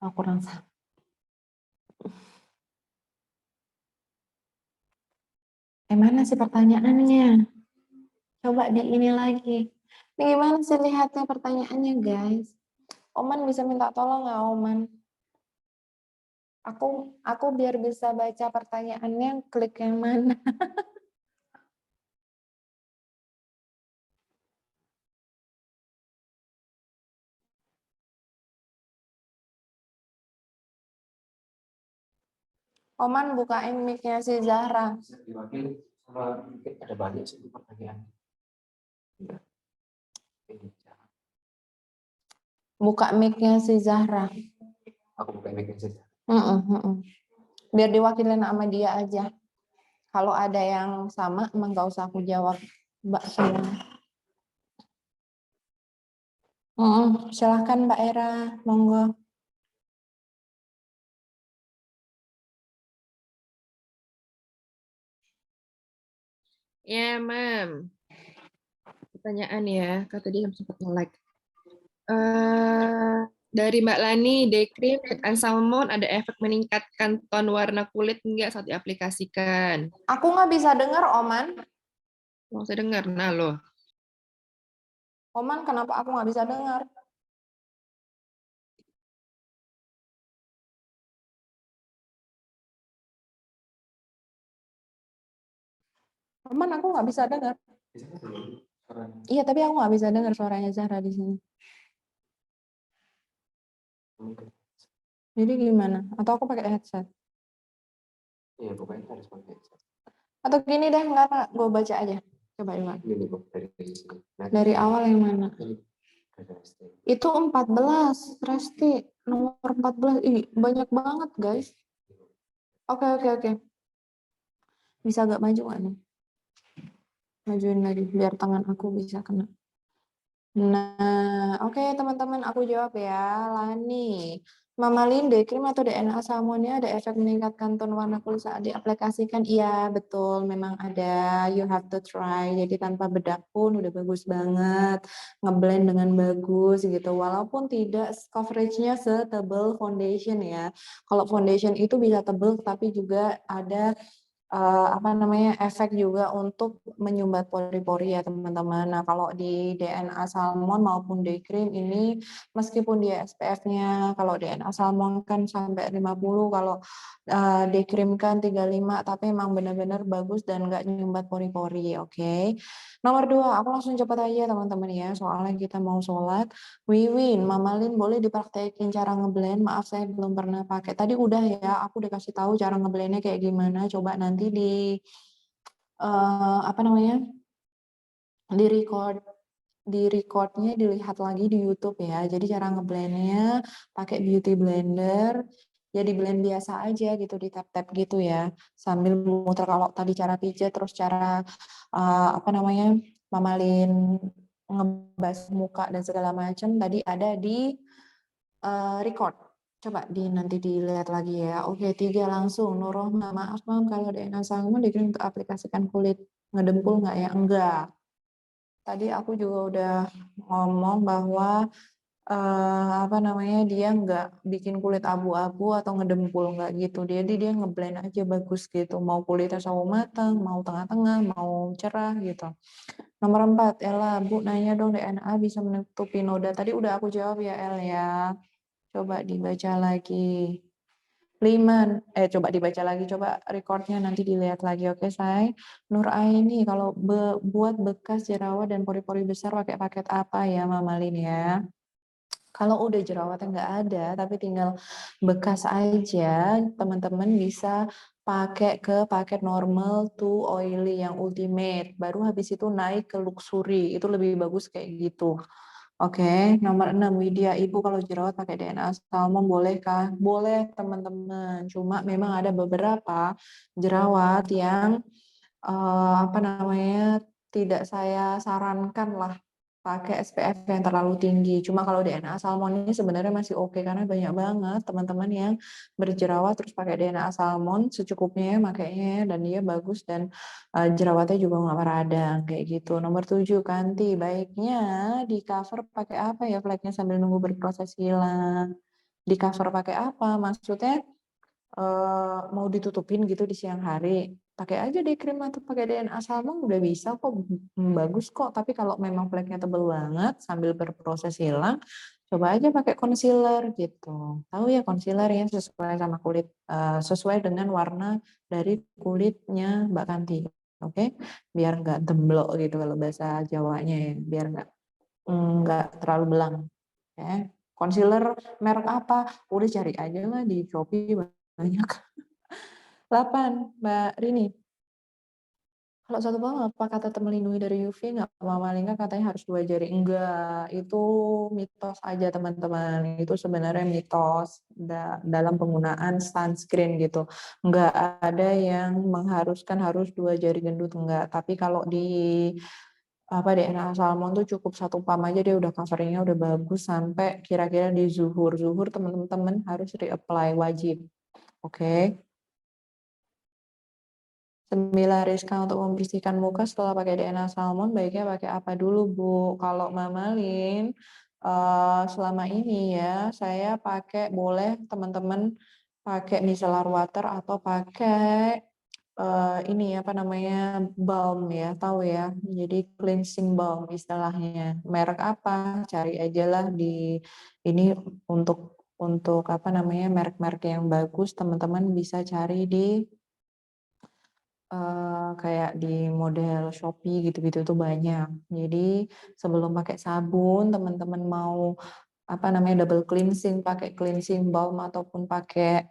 Oh, kurang satu. Mana sih pertanyaannya? Coba di ini lagi. Ini gimana sih lihatnya pertanyaannya, guys? Oman bisa minta tolong nggak, Oman? Aku biar bisa baca pertanyaannya, klik yang mana? Oman bukain mic-nya si Zahra. Bisa diwakili sama mungkin ada banyak sih pertanyaan. Iya. Ini, Buka mic-nya si Zahra. aku buka mic saja. Biar diwakilin sama dia aja. Kalau ada yang sama, emang nggak usah aku jawab, Mbak semua. Silahkan Mbak Era, monggo. Ya, Mam. Pertanyaan ya, kak tadi sempat nge-like. Dari Mbak Lani, day cream and salmon ada efek meningkatkan ton warna kulit enggak saat diaplikasikan? Aku nggak bisa dengar, Oman. Mau saya dengar, nah loh. Oman, kenapa aku nggak bisa dengar? Oman, aku nggak bisa dengar. Bisa dulu suaranya. Iya, tapi aku nggak bisa dengar suaranya Zahra di sini. Mungkin. Jadi gimana? Atau aku pakai headset? Iya, pokoknya harus pakai headset. Atau gini deh, enggak, gue baca aja. Coba. Ini kok dari sini. Nah, Dari awal yang mana? ini ada ST. Itu 14, Resti. Nomor 14. Ih, banyak banget, guys. Oke. Bisa agak maju nggak nih? Majuin lagi, biar tangan aku bisa kena. Nah, oke teman-teman, aku jawab ya. Lani, mamalin dekrim atau DNA salmonnya ada efek meningkatkan tone warna kulit saat diaplikasikan? Iya, betul. Memang ada. You have to try. Jadi tanpa bedak pun udah bagus banget. Ngeblend dengan bagus gitu. Walaupun tidak coveragenya setebal foundation ya. Kalau foundation itu bisa tebal, tapi juga ada efek juga untuk menyumbat pori-pori ya teman-teman. Nah kalau di DNA salmon maupun day cream ini meskipun dia SPF-nya kalau DNA salmon kan sampai 50, kalau day cream kan 35, tapi emang benar-benar bagus dan nggak nyumbat pori-pori, oke. Nomor 2, aku langsung cepat aja teman-teman ya, soalnya kita mau sholat. Wiwin, Mama Lin boleh dipraktekin cara ngeblend? Maaf saya belum pernah pakai. Tadi udah ya, aku udah kasih tahu cara ngeblendnya kayak gimana. Coba nanti di recordnya dilihat lagi di YouTube ya. Jadi cara ngeblendnya pakai beauty blender. Jadi blend biasa aja gitu di tap-tap gitu ya. Sambil muter kalau tadi cara pijat terus cara mamalin ngebas muka dan segala macam tadi ada di record. Coba nanti dilihat lagi ya. Oke, 3 langsung. Nurrohma, maaf Mam kalau DNA salmon dikirim untuk aplikasikan kulit. Ngedempul nggak ya? Enggak. Tadi aku juga udah ngomong bahwa dia nggak bikin kulit abu-abu atau ngedempul, nggak gitu. Jadi dia ngeblend aja bagus gitu. Mau kulitnya sawo matang, mau tengah-tengah, mau cerah gitu. Nomor 4, Ella, Bu nanya dong DNA bisa menutupi noda. Tadi udah aku jawab ya El ya. Coba dibaca lagi. 5, coba dibaca lagi, coba recordnya nanti dilihat lagi, oke say. Nur Aini, kalau buat bekas jerawat dan pori-pori besar pakai paket apa ya Mama Lin ya? Kalau udah jerawatnya nggak ada, tapi tinggal bekas aja, teman-teman bisa pakai ke paket normal to oily yang ultimate. Baru habis itu naik ke luxury, itu lebih bagus kayak gitu. Oke, nomor 6, Widya, Ibu kalau jerawat pakai DNA salmon bolehkah? Boleh teman-teman, cuma memang ada beberapa jerawat yang tidak saya sarankan lah pakai SPF yang terlalu tinggi. Cuma kalau DNA salmon ini sebenarnya masih oke karena banyak banget teman-teman yang berjerawat terus pakai DNA salmon secukupnya ya makainya ya, dan dia bagus dan jerawatnya juga nggak meradang kayak gitu. Nomor 7, Kanti, baiknya di cover pakai apa ya flagnya sambil nunggu berproses hilang. Di cover pakai apa? Maksudnya mau ditutupin gitu di siang hari, pakai aja deh krim atau pakai DNA salmon udah bisa kok, bagus kok. Tapi kalau memang fleknya tebel banget sambil berproses hilang, coba aja pakai concealer gitu. Tahu ya concealer yang sesuai sama kulit, sesuai dengan warna dari kulitnya Mbak Kanti. Oke, biar nggak demblok gitu kalau bahasa Jawanya ya, biar nggak terlalu belang. Ya. Concealer merek apa? Udah cari aja lah di Shopee banyak. 8, Mbak Rini. Kalau satu bawang apa kata melindungi dari UV nggak? Mama Lingga katanya harus 2 jari. Enggak, itu mitos aja teman-teman. Itu sebenarnya mitos dalam penggunaan sunscreen gitu. Enggak ada yang mengharuskan harus 2 jari gendut, enggak. Tapi kalau di DNA salmon tuh cukup 1 pump aja dia udah coveringnya udah bagus sampai kira-kira di zuhur. Zuhur teman-teman harus reapply wajib. Oke. 9, Rizka, untuk membersihkan muka setelah pakai DNA salmon baiknya pakai apa dulu Bu? Kalau Mama Lin selama ini ya saya pakai, boleh teman-teman pakai micellar water atau pakai balm ya, tahu ya. Jadi cleansing balm istilahnya. Merek apa? Cari aja lah di ini untuk merek-merek yang bagus teman-teman bisa cari di kayak di model Shopee gitu-gitu tuh banyak. Jadi sebelum pakai sabun teman-teman mau apa namanya double cleansing, pakai cleansing balm ataupun pakai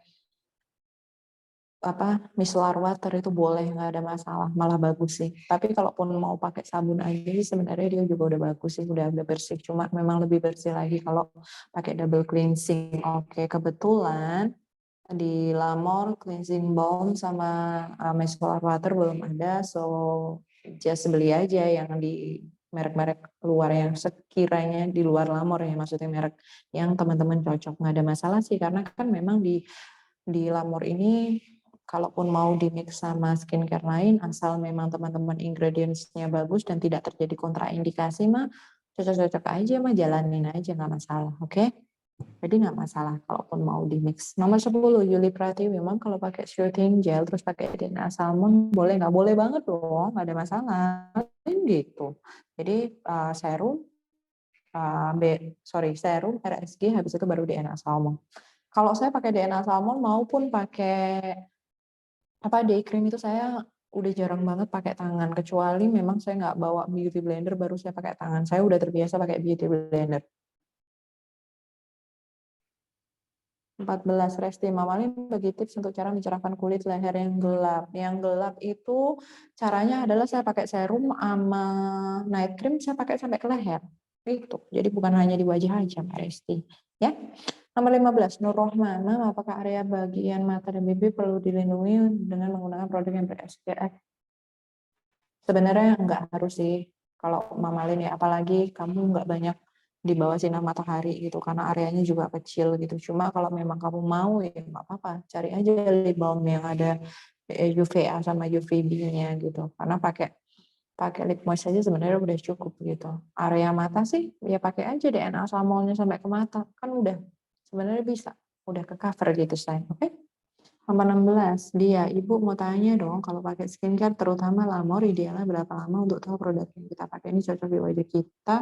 apa micellar water itu boleh, nggak ada masalah, malah bagus sih. Tapi kalaupun mau pakai sabun aja sih sebenarnya dia juga udah bagus sih, udah bersih. Cuma memang lebih bersih lagi kalau pakai double cleansing. Oke, kebetulan di Lamor cleansing balm sama micellar water belum ada, so just beli aja yang di merek-merek luar yang sekiranya di luar Lamor ya, maksudnya merek yang teman-teman cocok, nggak ada masalah sih, karena kan memang di Lamor ini kalaupun mau di mix sama skincare lain, asal memang teman-teman ingredients-nya bagus dan tidak terjadi kontraindikasi mah cocok-cocok aja mah, jalanin aja nggak masalah, oke? Jadi nggak masalah kalaupun mau di mix. Nomor 10, Yuli Pratiwi, memang kalau pakai shooting gel terus pakai DNA salmon boleh nggak? Boleh banget dong, nggak ada masalah. Gitu. Jadi serum, serum, RSG, habis itu baru DNA salmon. Kalau saya pakai DNA salmon maupun pakai apa day cream itu saya udah jarang banget pakai tangan, kecuali memang saya nggak bawa beauty blender baru saya pakai tangan. Saya udah terbiasa pakai beauty blender. 14, Resti Mamalin bagi tips untuk cara mencerahkan kulit leher yang gelap. Yang gelap itu caranya adalah saya pakai serum sama night cream, saya pakai sampai ke leher. Gitu. Jadi bukan hanya di wajah aja, Mbak Resti. Ya. Nomor 15, Nur Rohman, apakah area bagian mata dan bibir perlu dilindungi dengan menggunakan produk yang ber-SPF? Sebenarnya nggak harus sih kalau Mamalin ya, apalagi kamu nggak banyak di bawah sinar matahari gitu, karena areanya juga kecil gitu. Cuma kalau memang kamu mau ya nggak apa-apa, cari aja lip balm yang ada UVA sama UVB-nya gitu. Karena pakai pakai lip moist aja sebenarnya udah cukup gitu. Area mata sih ya pakai aja DNA salmonnya sampai ke mata, kan udah sebenarnya bisa, udah ke cover gitu sayang, oke? Nomor 16, dia, Ibu mau tanya dong, kalau pakai skincare terutama Lamor idealnya berapa lama untuk tahu produk yang kita pakai ini cocok di wajah kita,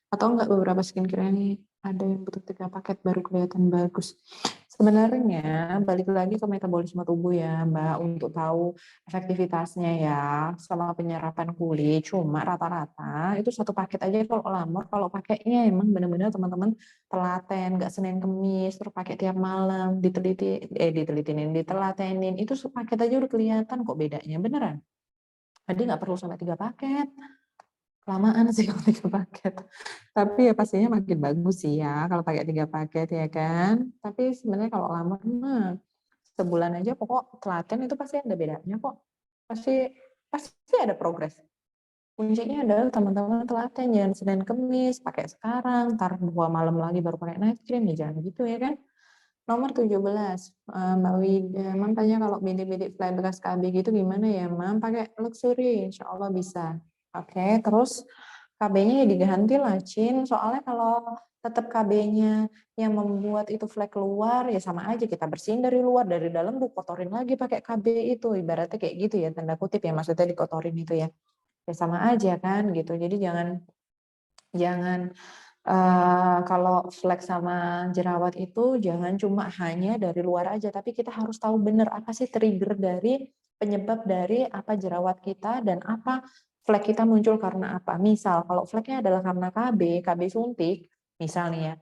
atau enggak beberapa skincare ini ada yang butuh 3 paket baru kelihatan bagus. Sebenarnya balik lagi ke metabolisme tubuh ya Mbak, untuk tahu efektivitasnya ya sama penyerapan kulit. Cuma rata-rata itu 1 paket aja kalau Lamor, kalau pakainya emang benar-benar teman-teman telaten, nggak Senin Kemis, terus pakai tiap malam, ditelatenin, itu sepaket aja udah kelihatan kok bedanya, beneran. Jadi nggak perlu sampai 3 paket, kelamaan sih kalau 3 paket. Tapi ya pastinya makin bagus sih ya kalau pakai 3 paket ya kan. Tapi sebenarnya kalau lama mah sebulan aja pokok telaten itu pasti ada bedanya kok. Pasti pasti ada progres. Kuncinya adalah teman-teman telaten, jangan Senin Kemis, pakai sekarang, ntar 2 malam lagi baru pakai night cream, ya jangan gitu ya kan. Nomor 17, Mbak Wida, Mam tanya kalau bidik-bidik fly bekas KB gitu gimana ya Mam? Pakai luxury, insya Allah bisa. Oke, terus KB-nya ya diganti lah, Cin. Soalnya kalau tetap KB-nya yang membuat itu flek keluar, ya sama aja kita bersihin dari luar, dari dalam kotorin lagi pakai KB itu. Ibaratnya kayak gitu ya, tanda kutip ya, maksudnya dikotorin itu ya. Ya sama aja kan gitu. Jadi jangan kalau flek sama jerawat itu jangan cuma hanya dari luar aja, tapi kita harus tahu benar apa sih trigger dari penyebab dari apa jerawat kita dan apa flek kita muncul karena apa. Misal kalau fleknya adalah karena KB suntik, misalnya ya,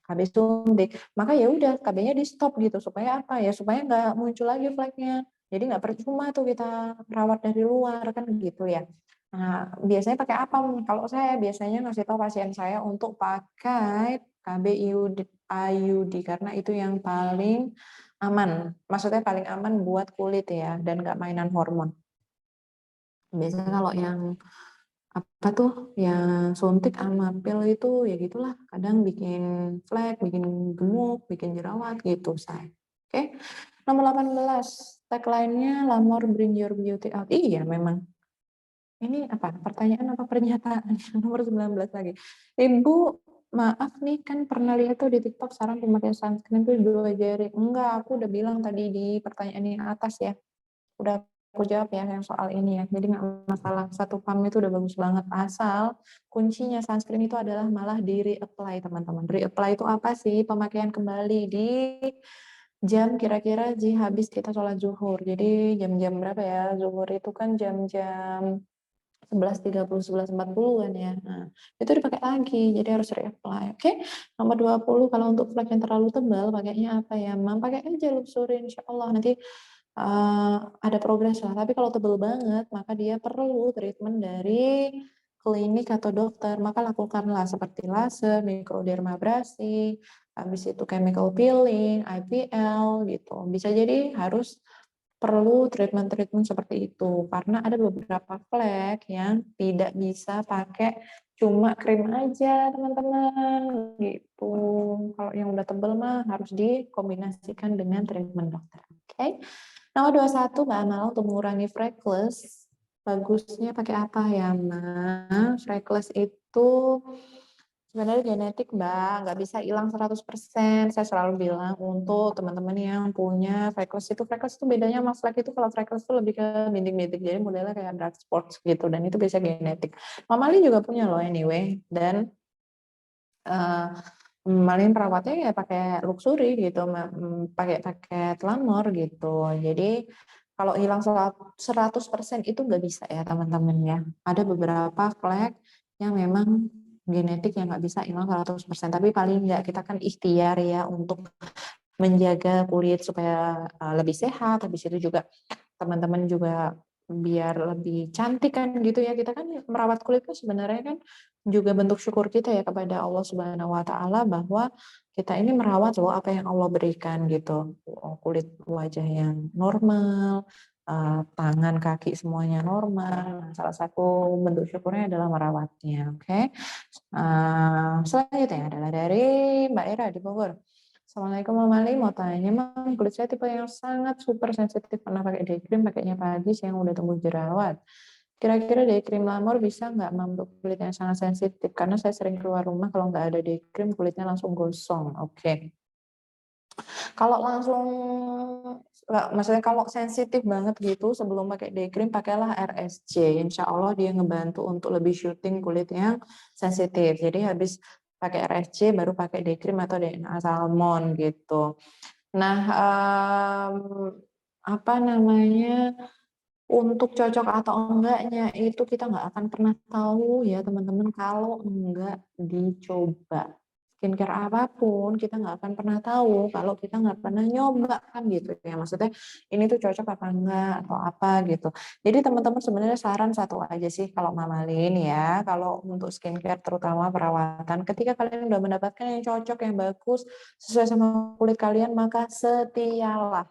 KB suntik, maka ya udah KB-nya di stop gitu supaya apa ya, supaya nggak muncul lagi fleknya. Jadi nggak percuma tuh kita rawat dari luar kan gitu ya. Nah, biasanya pakai apa? Kalau saya biasanya ngasih tahu pasien saya untuk pakai KB IUD karena itu yang paling aman. Maksudnya paling aman buat kulit ya dan nggak mainan hormon. Biasanya kalau yang apa tuh yang suntik sama pil itu ya gitulah, kadang bikin flek, bikin gemuk, bikin jerawat gitu saya. Oke. Nomor 18, tagline-nya Lamor Bring Your Beauty Out. Iya memang. Ini apa? Pertanyaan apa pernyataan? Nomor 19 lagi. Ibu, maaf nih kan pernah lihat tuh di TikTok saran pemakaian sunscreen tuh 2 jari. Enggak, aku udah bilang tadi di pertanyaan yang atas ya. Udah aku jawab ya yang soal ini ya. Jadi nggak masalah. 1 pump itu udah bagus banget. Asal kuncinya sunscreen itu adalah malah di reapply teman-teman. Reapply itu apa sih? Pemakaian kembali di jam kira-kira habis kita sholat zuhur. Jadi jam-jam berapa ya? Zuhur itu kan jam-jam 11.30, 11.40 kan ya. Nah, itu dipakai lagi, jadi harus reapply. Oke. Nomor 20, kalau untuk flek yang terlalu tebal, pakainya apa ya? Pakai aja Luxury, insya Allah nanti ada progres lah. Tapi kalau tebal banget, maka dia perlu treatment dari klinik atau dokter. Maka lakukanlah seperti laser, mikrodermabrasi, habis itu chemical peeling, IPL gitu. Bisa jadi harus perlu treatment-treatment seperti itu karena ada beberapa flek yang tidak bisa pakai cuma krim aja teman-teman gitu. Kalau yang udah tebel mah harus dikombinasikan dengan treatment dokter. Oke. Nomor 21 Mbak Amal, untuk mengurangi freckles bagusnya pakai apa ya Mbak? Freckles itu sebenarnya genetik Mbak, nggak bisa hilang 100%. Saya selalu bilang untuk teman-teman yang punya freckles itu bedanya sama flek itu, kalau freckles itu lebih ke bintik-bintik, jadi modelnya kayak dark spots gitu, dan itu bisa genetik. Mama Lin juga punya loh anyway, dan Malin perawatnya ya pakai Luxury gitu, pakai paket Lamor gitu. Jadi kalau hilang 100% itu nggak bisa ya teman-teman ya. Ada beberapa flek yang memang genetik yang nggak bisa hilang 100%. Tapi paling nggak kita kan ikhtiar ya untuk menjaga kulit supaya lebih sehat. Habis itu juga teman-teman juga biar lebih cantik kan gitu ya. Kita kan merawat kulit kan sebenarnya kan juga bentuk syukur kita ya kepada Allah Subhanahu wa taala bahwa kita ini merawat loh apa yang Allah berikan gitu. Kulit wajah yang normal, tangan, kaki semuanya normal. Nah, salah satu bentuk syukurnya adalah merawatnya, oke. Selanjutnya adalah dari Mbak Ira di Bogor. Assalamualaikum Mama Ali, mau tanya Mam, kulit saya tipe yang sangat super sensitif, pernah pakai day cream, pakainya pagi, siang udah tumbuh jerawat. Kira-kira day cream Lamor bisa nggak Mam untuk kulit yang sangat sensitif? Karena saya sering keluar rumah kalau nggak ada day cream kulitnya langsung gosong. Oke. Kalau langsung, maksudnya kalau sensitif banget gitu sebelum pakai day cream pakailah RSC. Insya Allah dia ngebantu untuk lebih shooting kulit yang sensitif. Jadi habis pakai RSC baru pakai day cream atau DNA salmon gitu. Nah, apa namanya, untuk cocok atau enggaknya itu kita nggak akan pernah tahu ya teman-teman kalau enggak dicoba. Skincare apapun kita nggak akan pernah tahu kalau kita nggak pernah nyoba kan gitu ya. Maksudnya ini tuh cocok apa enggak atau apa gitu. Jadi teman-teman sebenarnya saran satu aja sih kalau Mama Lin ya, kalau untuk skincare terutama perawatan, ketika kalian udah mendapatkan yang cocok, yang bagus, sesuai sama kulit kalian, maka setialah.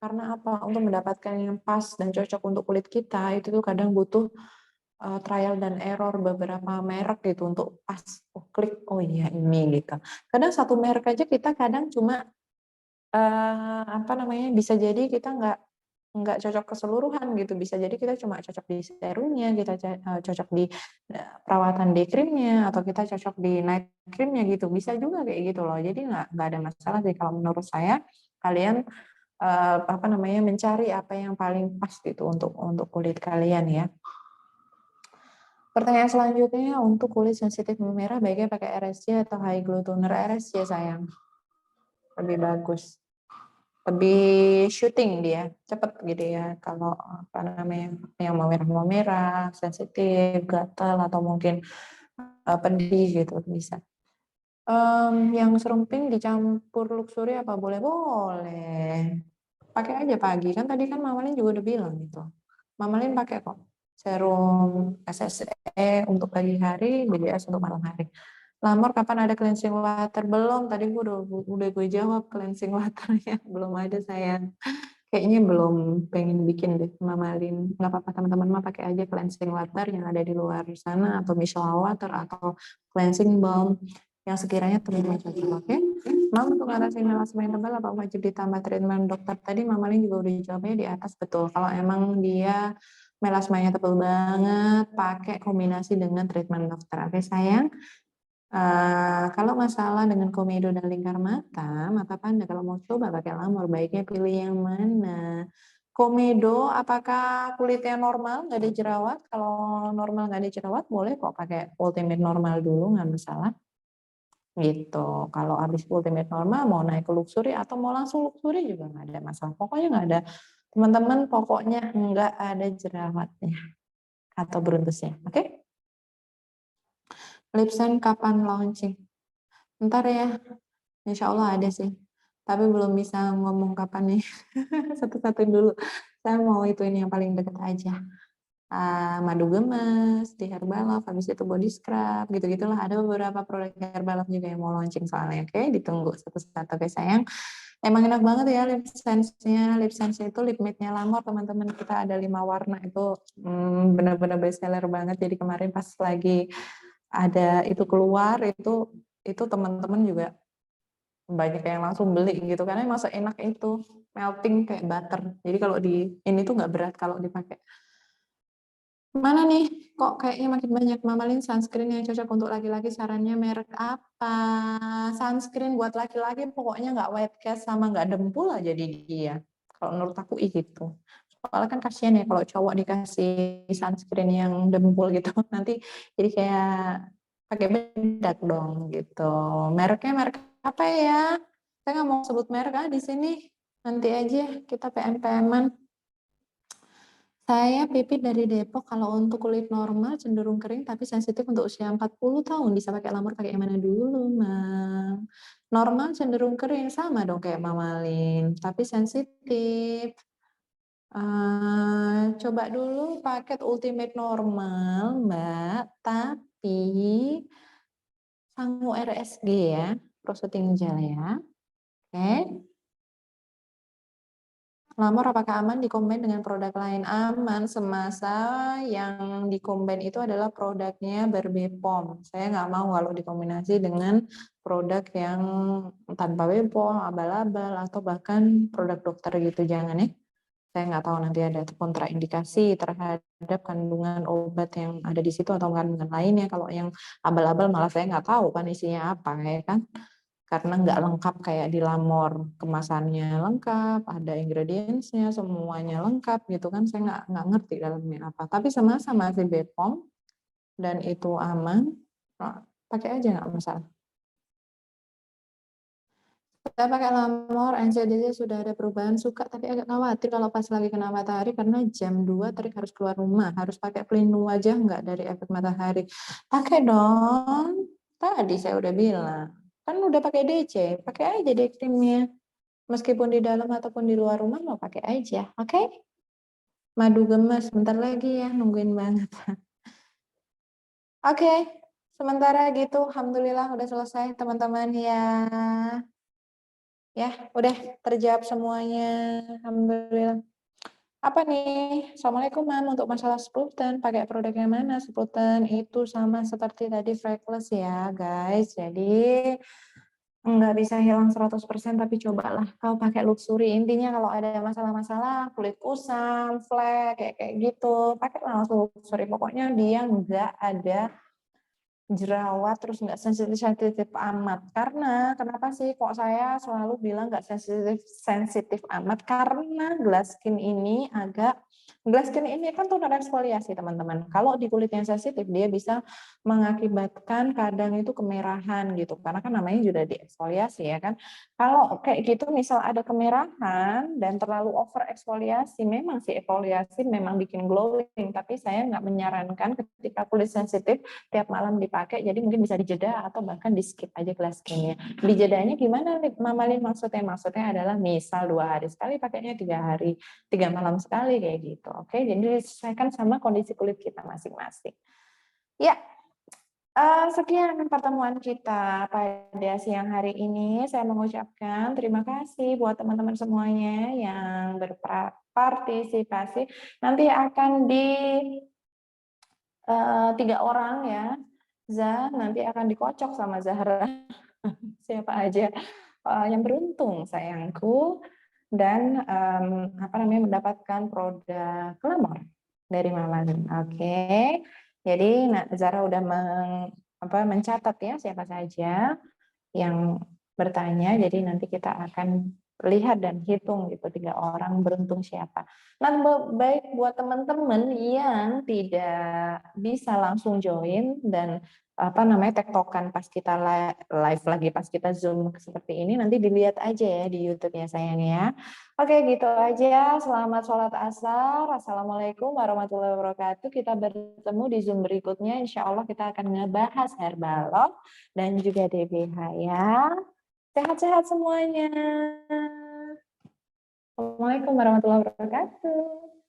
Karena apa? Untuk mendapatkan yang pas dan cocok untuk kulit kita, itu tuh kadang butuh trial dan error beberapa merek gitu untuk pas klik, oh iya ini gitu. Kadang satu merek aja kita kadang cuma apa namanya, bisa jadi kita nggak cocok keseluruhan gitu. Bisa jadi kita cuma cocok di serumnya, kita cocok di perawatan day creamnya, atau kita cocok di night creamnya gitu. Bisa juga kayak gitu loh. Jadi nggak ada masalah sih kalau menurut saya. Kalian apa namanya, mencari apa yang paling pas gitu untuk kulit kalian ya. Pertanyaan selanjutnya, untuk kulit sensitif merah baiknya pakai RSC atau High Glow Toner? RSC sayang, lebih bagus, lebih shooting dia, cepet gitu ya. Kalau apa namanya, yang mau merah sensitif, gatal atau mungkin pedih gitu bisa. Yang serumping dicampur Luxury apa boleh? Boleh. Pakai aja pagi, kan tadi kan Mama Lin juga udah bilang gitu. Mama Lin pakai kok serum SSE untuk pagi hari, BDS untuk malam hari. Lamor kapan ada cleansing water? Belum, tadi udah gue jawab cleansing waternya belum ada sayang. Kayaknya belum, pengen bikin deh Mama Lin. Nggak apa-apa teman-teman mah pakai aja cleansing water yang ada di luar sana, atau micellar water atau cleansing balm yang sekiranya terlihat cocok. Oke. Mam, untuk atasi melasma yang tebal apa wajib ditambah treatment dokter? Tadi Mama Lin juga udah jawabnya di atas, betul. Kalau emang dia melasmanya tebal banget, pakai kombinasi dengan treatment dokter. Oke sayang. Kalau masalah dengan komedo dan lingkar mata, mata Panda kalau mau coba pakai Lamor, baiknya pilih yang mana? Komedo, apakah kulitnya normal, nggak ada jerawat? Kalau normal nggak ada jerawat, boleh kok pakai ultimate normal dulu, nggak masalah. Gitu. Kalau habis ultimate normal, mau naik ke luxury atau mau langsung luxury juga nggak ada masalah. Pokoknya nggak ada, teman-teman, pokoknya nggak ada jerawatnya. atau Brutusnya. Oke? Lipsen kapan launching? Ntar ya, insya Allah ada sih. Tapi belum bisa ngomong kapan nih. Satu-satu dulu. Saya mau itu ini yang paling deket aja. Madu gemes di Herbalife, habis itu body scrub, gitu-gitulah. Ada beberapa produk Herbalife juga yang mau launching soalnya. Oke, ditunggu satu-satu. Oke sayang. Emang enak banget ya lip sense-nya. Lip sense itu lip matte-nya Lamor, teman-teman. Kita ada 5 warna itu benar-benar best seller banget. Jadi kemarin pas lagi ada itu keluar itu teman-teman juga banyak yang langsung beli gitu karena emang enak itu melting kayak butter. Jadi kalau di ini tuh nggak berat kalau dipakai. Mana nih kok kayaknya makin banyak mamalin sunscreen yang cocok untuk laki-laki, sarannya merek apa? Sunscreen buat laki-laki pokoknya nggak white cast sama nggak dempul aja di dia. Kalau menurut aku gitu. Soalnya kan kasihan ya kalau cowok dikasih sunscreen yang dempul gitu nanti jadi kayak pakai bedak dong gitu. Mereknya merek apa ya? Saya nggak mau sebut merek di sini. Nanti aja kita PM-an. Saya Pipit dari Depok. Kalau untuk kulit normal cenderung kering tapi sensitif untuk usia 40 tahun. Bisa pakai Lamor, pakai yang mana dulu, Mang? Normal cenderung kering sama dong kayak Mamalin, tapi sensitif. Coba dulu paket Ultimate normal, Mbak. Tapi Sangu RSG ya, Prosoting Gel ya. Oke. Lamor apakah aman dikombin dengan produk lain? Aman semasa yang dikombin itu adalah produknya berbepom. Saya nggak mau kalau dikombinasi dengan produk yang tanpa bepom, abal-abal, atau bahkan produk dokter gitu, jangan ya. Saya nggak tahu nanti ada kontraindikasi terhadap kandungan obat yang ada di situ atau kandungan lainnya. Kalau yang abal-abal malah saya nggak tahu kan isinya apa ya kan. Karena nggak lengkap kayak di Lamor, kemasannya lengkap, ada ingredientsnya, semuanya lengkap gitu kan, saya nggak ngerti dalamnya apa. Tapi sama-sama masih Bepom dan itu aman, pakai aja nggak masalah. Saya pakai Lamor, NCDC sudah ada perubahan, suka tapi agak khawatir kalau pas lagi kena matahari karena jam 2 terik harus keluar rumah, harus pakai pelindung wajah nggak dari efek matahari. Pakai dong, tadi saya udah bilang. Kan udah pakai DC, pakai aja deh krimnya. Meskipun di dalam ataupun di luar rumah mau pakai aja, oke? Madu gemes, bentar lagi ya, nungguin banget. Oke, sementara gitu, alhamdulillah udah selesai teman-teman ya. Ya, udah terjawab semuanya, alhamdulillah. Apa nih? Assalamualaikum Mam, untuk masalah Sprouten, pakai produk yang mana? Sprouten itu sama seperti tadi Freckles ya guys, jadi nggak bisa hilang 100% tapi cobalah kau pakai Luxury. Intinya kalau ada masalah-masalah kulit kusam, flek, kayak gitu, pakai langsung Luxury. Pokoknya dia nggak ada jerawat terus nggak sensitif amat. Karena kenapa sih kok saya selalu bilang nggak sensitif amat, karena glass skin ini kan toner eksfoliasi teman-teman. Kalau di kulit yang sensitif dia bisa mengakibatkan kadang itu kemerahan gitu, karena kan namanya juga dieksfoliasi ya kan. Kalau kayak gitu misal ada kemerahan dan terlalu over eksfoliasi, memang sih eksfoliasi memang bikin glowing, tapi saya nggak menyarankan ketika kulit sensitif tiap malam dipakai, jadi mungkin bisa dijeda atau bahkan di skip aja glass skinnya. Dijedanya gimana Mamalin maksudnya? Maksudnya adalah misal 2 hari sekali pakainya, 3 malam sekali kayak gitu. Oke, jadi disesuaikan sama kondisi kulit kita masing-masing. Ya, sekian pertemuan kita pada siang hari ini. Saya mengucapkan terima kasih buat teman-teman semuanya yang berpartisipasi. Nanti akan di 3 orang ya. Nanti akan dikocok sama Zahra. Siapa aja yang beruntung sayangku dan mendapatkan produk Lamor dari Mamalin. Oke. Jadi Zahra udah mencatat ya siapa saja yang bertanya. Jadi nanti kita akan lihat dan hitung gitu 3 orang beruntung siapa. Nah, baik buat teman-teman yang tidak bisa langsung join dan tektokan pas kita live lagi, pas kita Zoom seperti ini, nanti dilihat aja ya di YouTube-nya sayang ya. Oke, gitu aja. Selamat sholat asar. Assalamualaikum warahmatullahi wabarakatuh. Kita bertemu di Zoom berikutnya. Insya Allah kita akan ngebahas Herbalog dan juga DBH ya. Sehat-sehat semuanya. Assalamualaikum warahmatullahi wabarakatuh.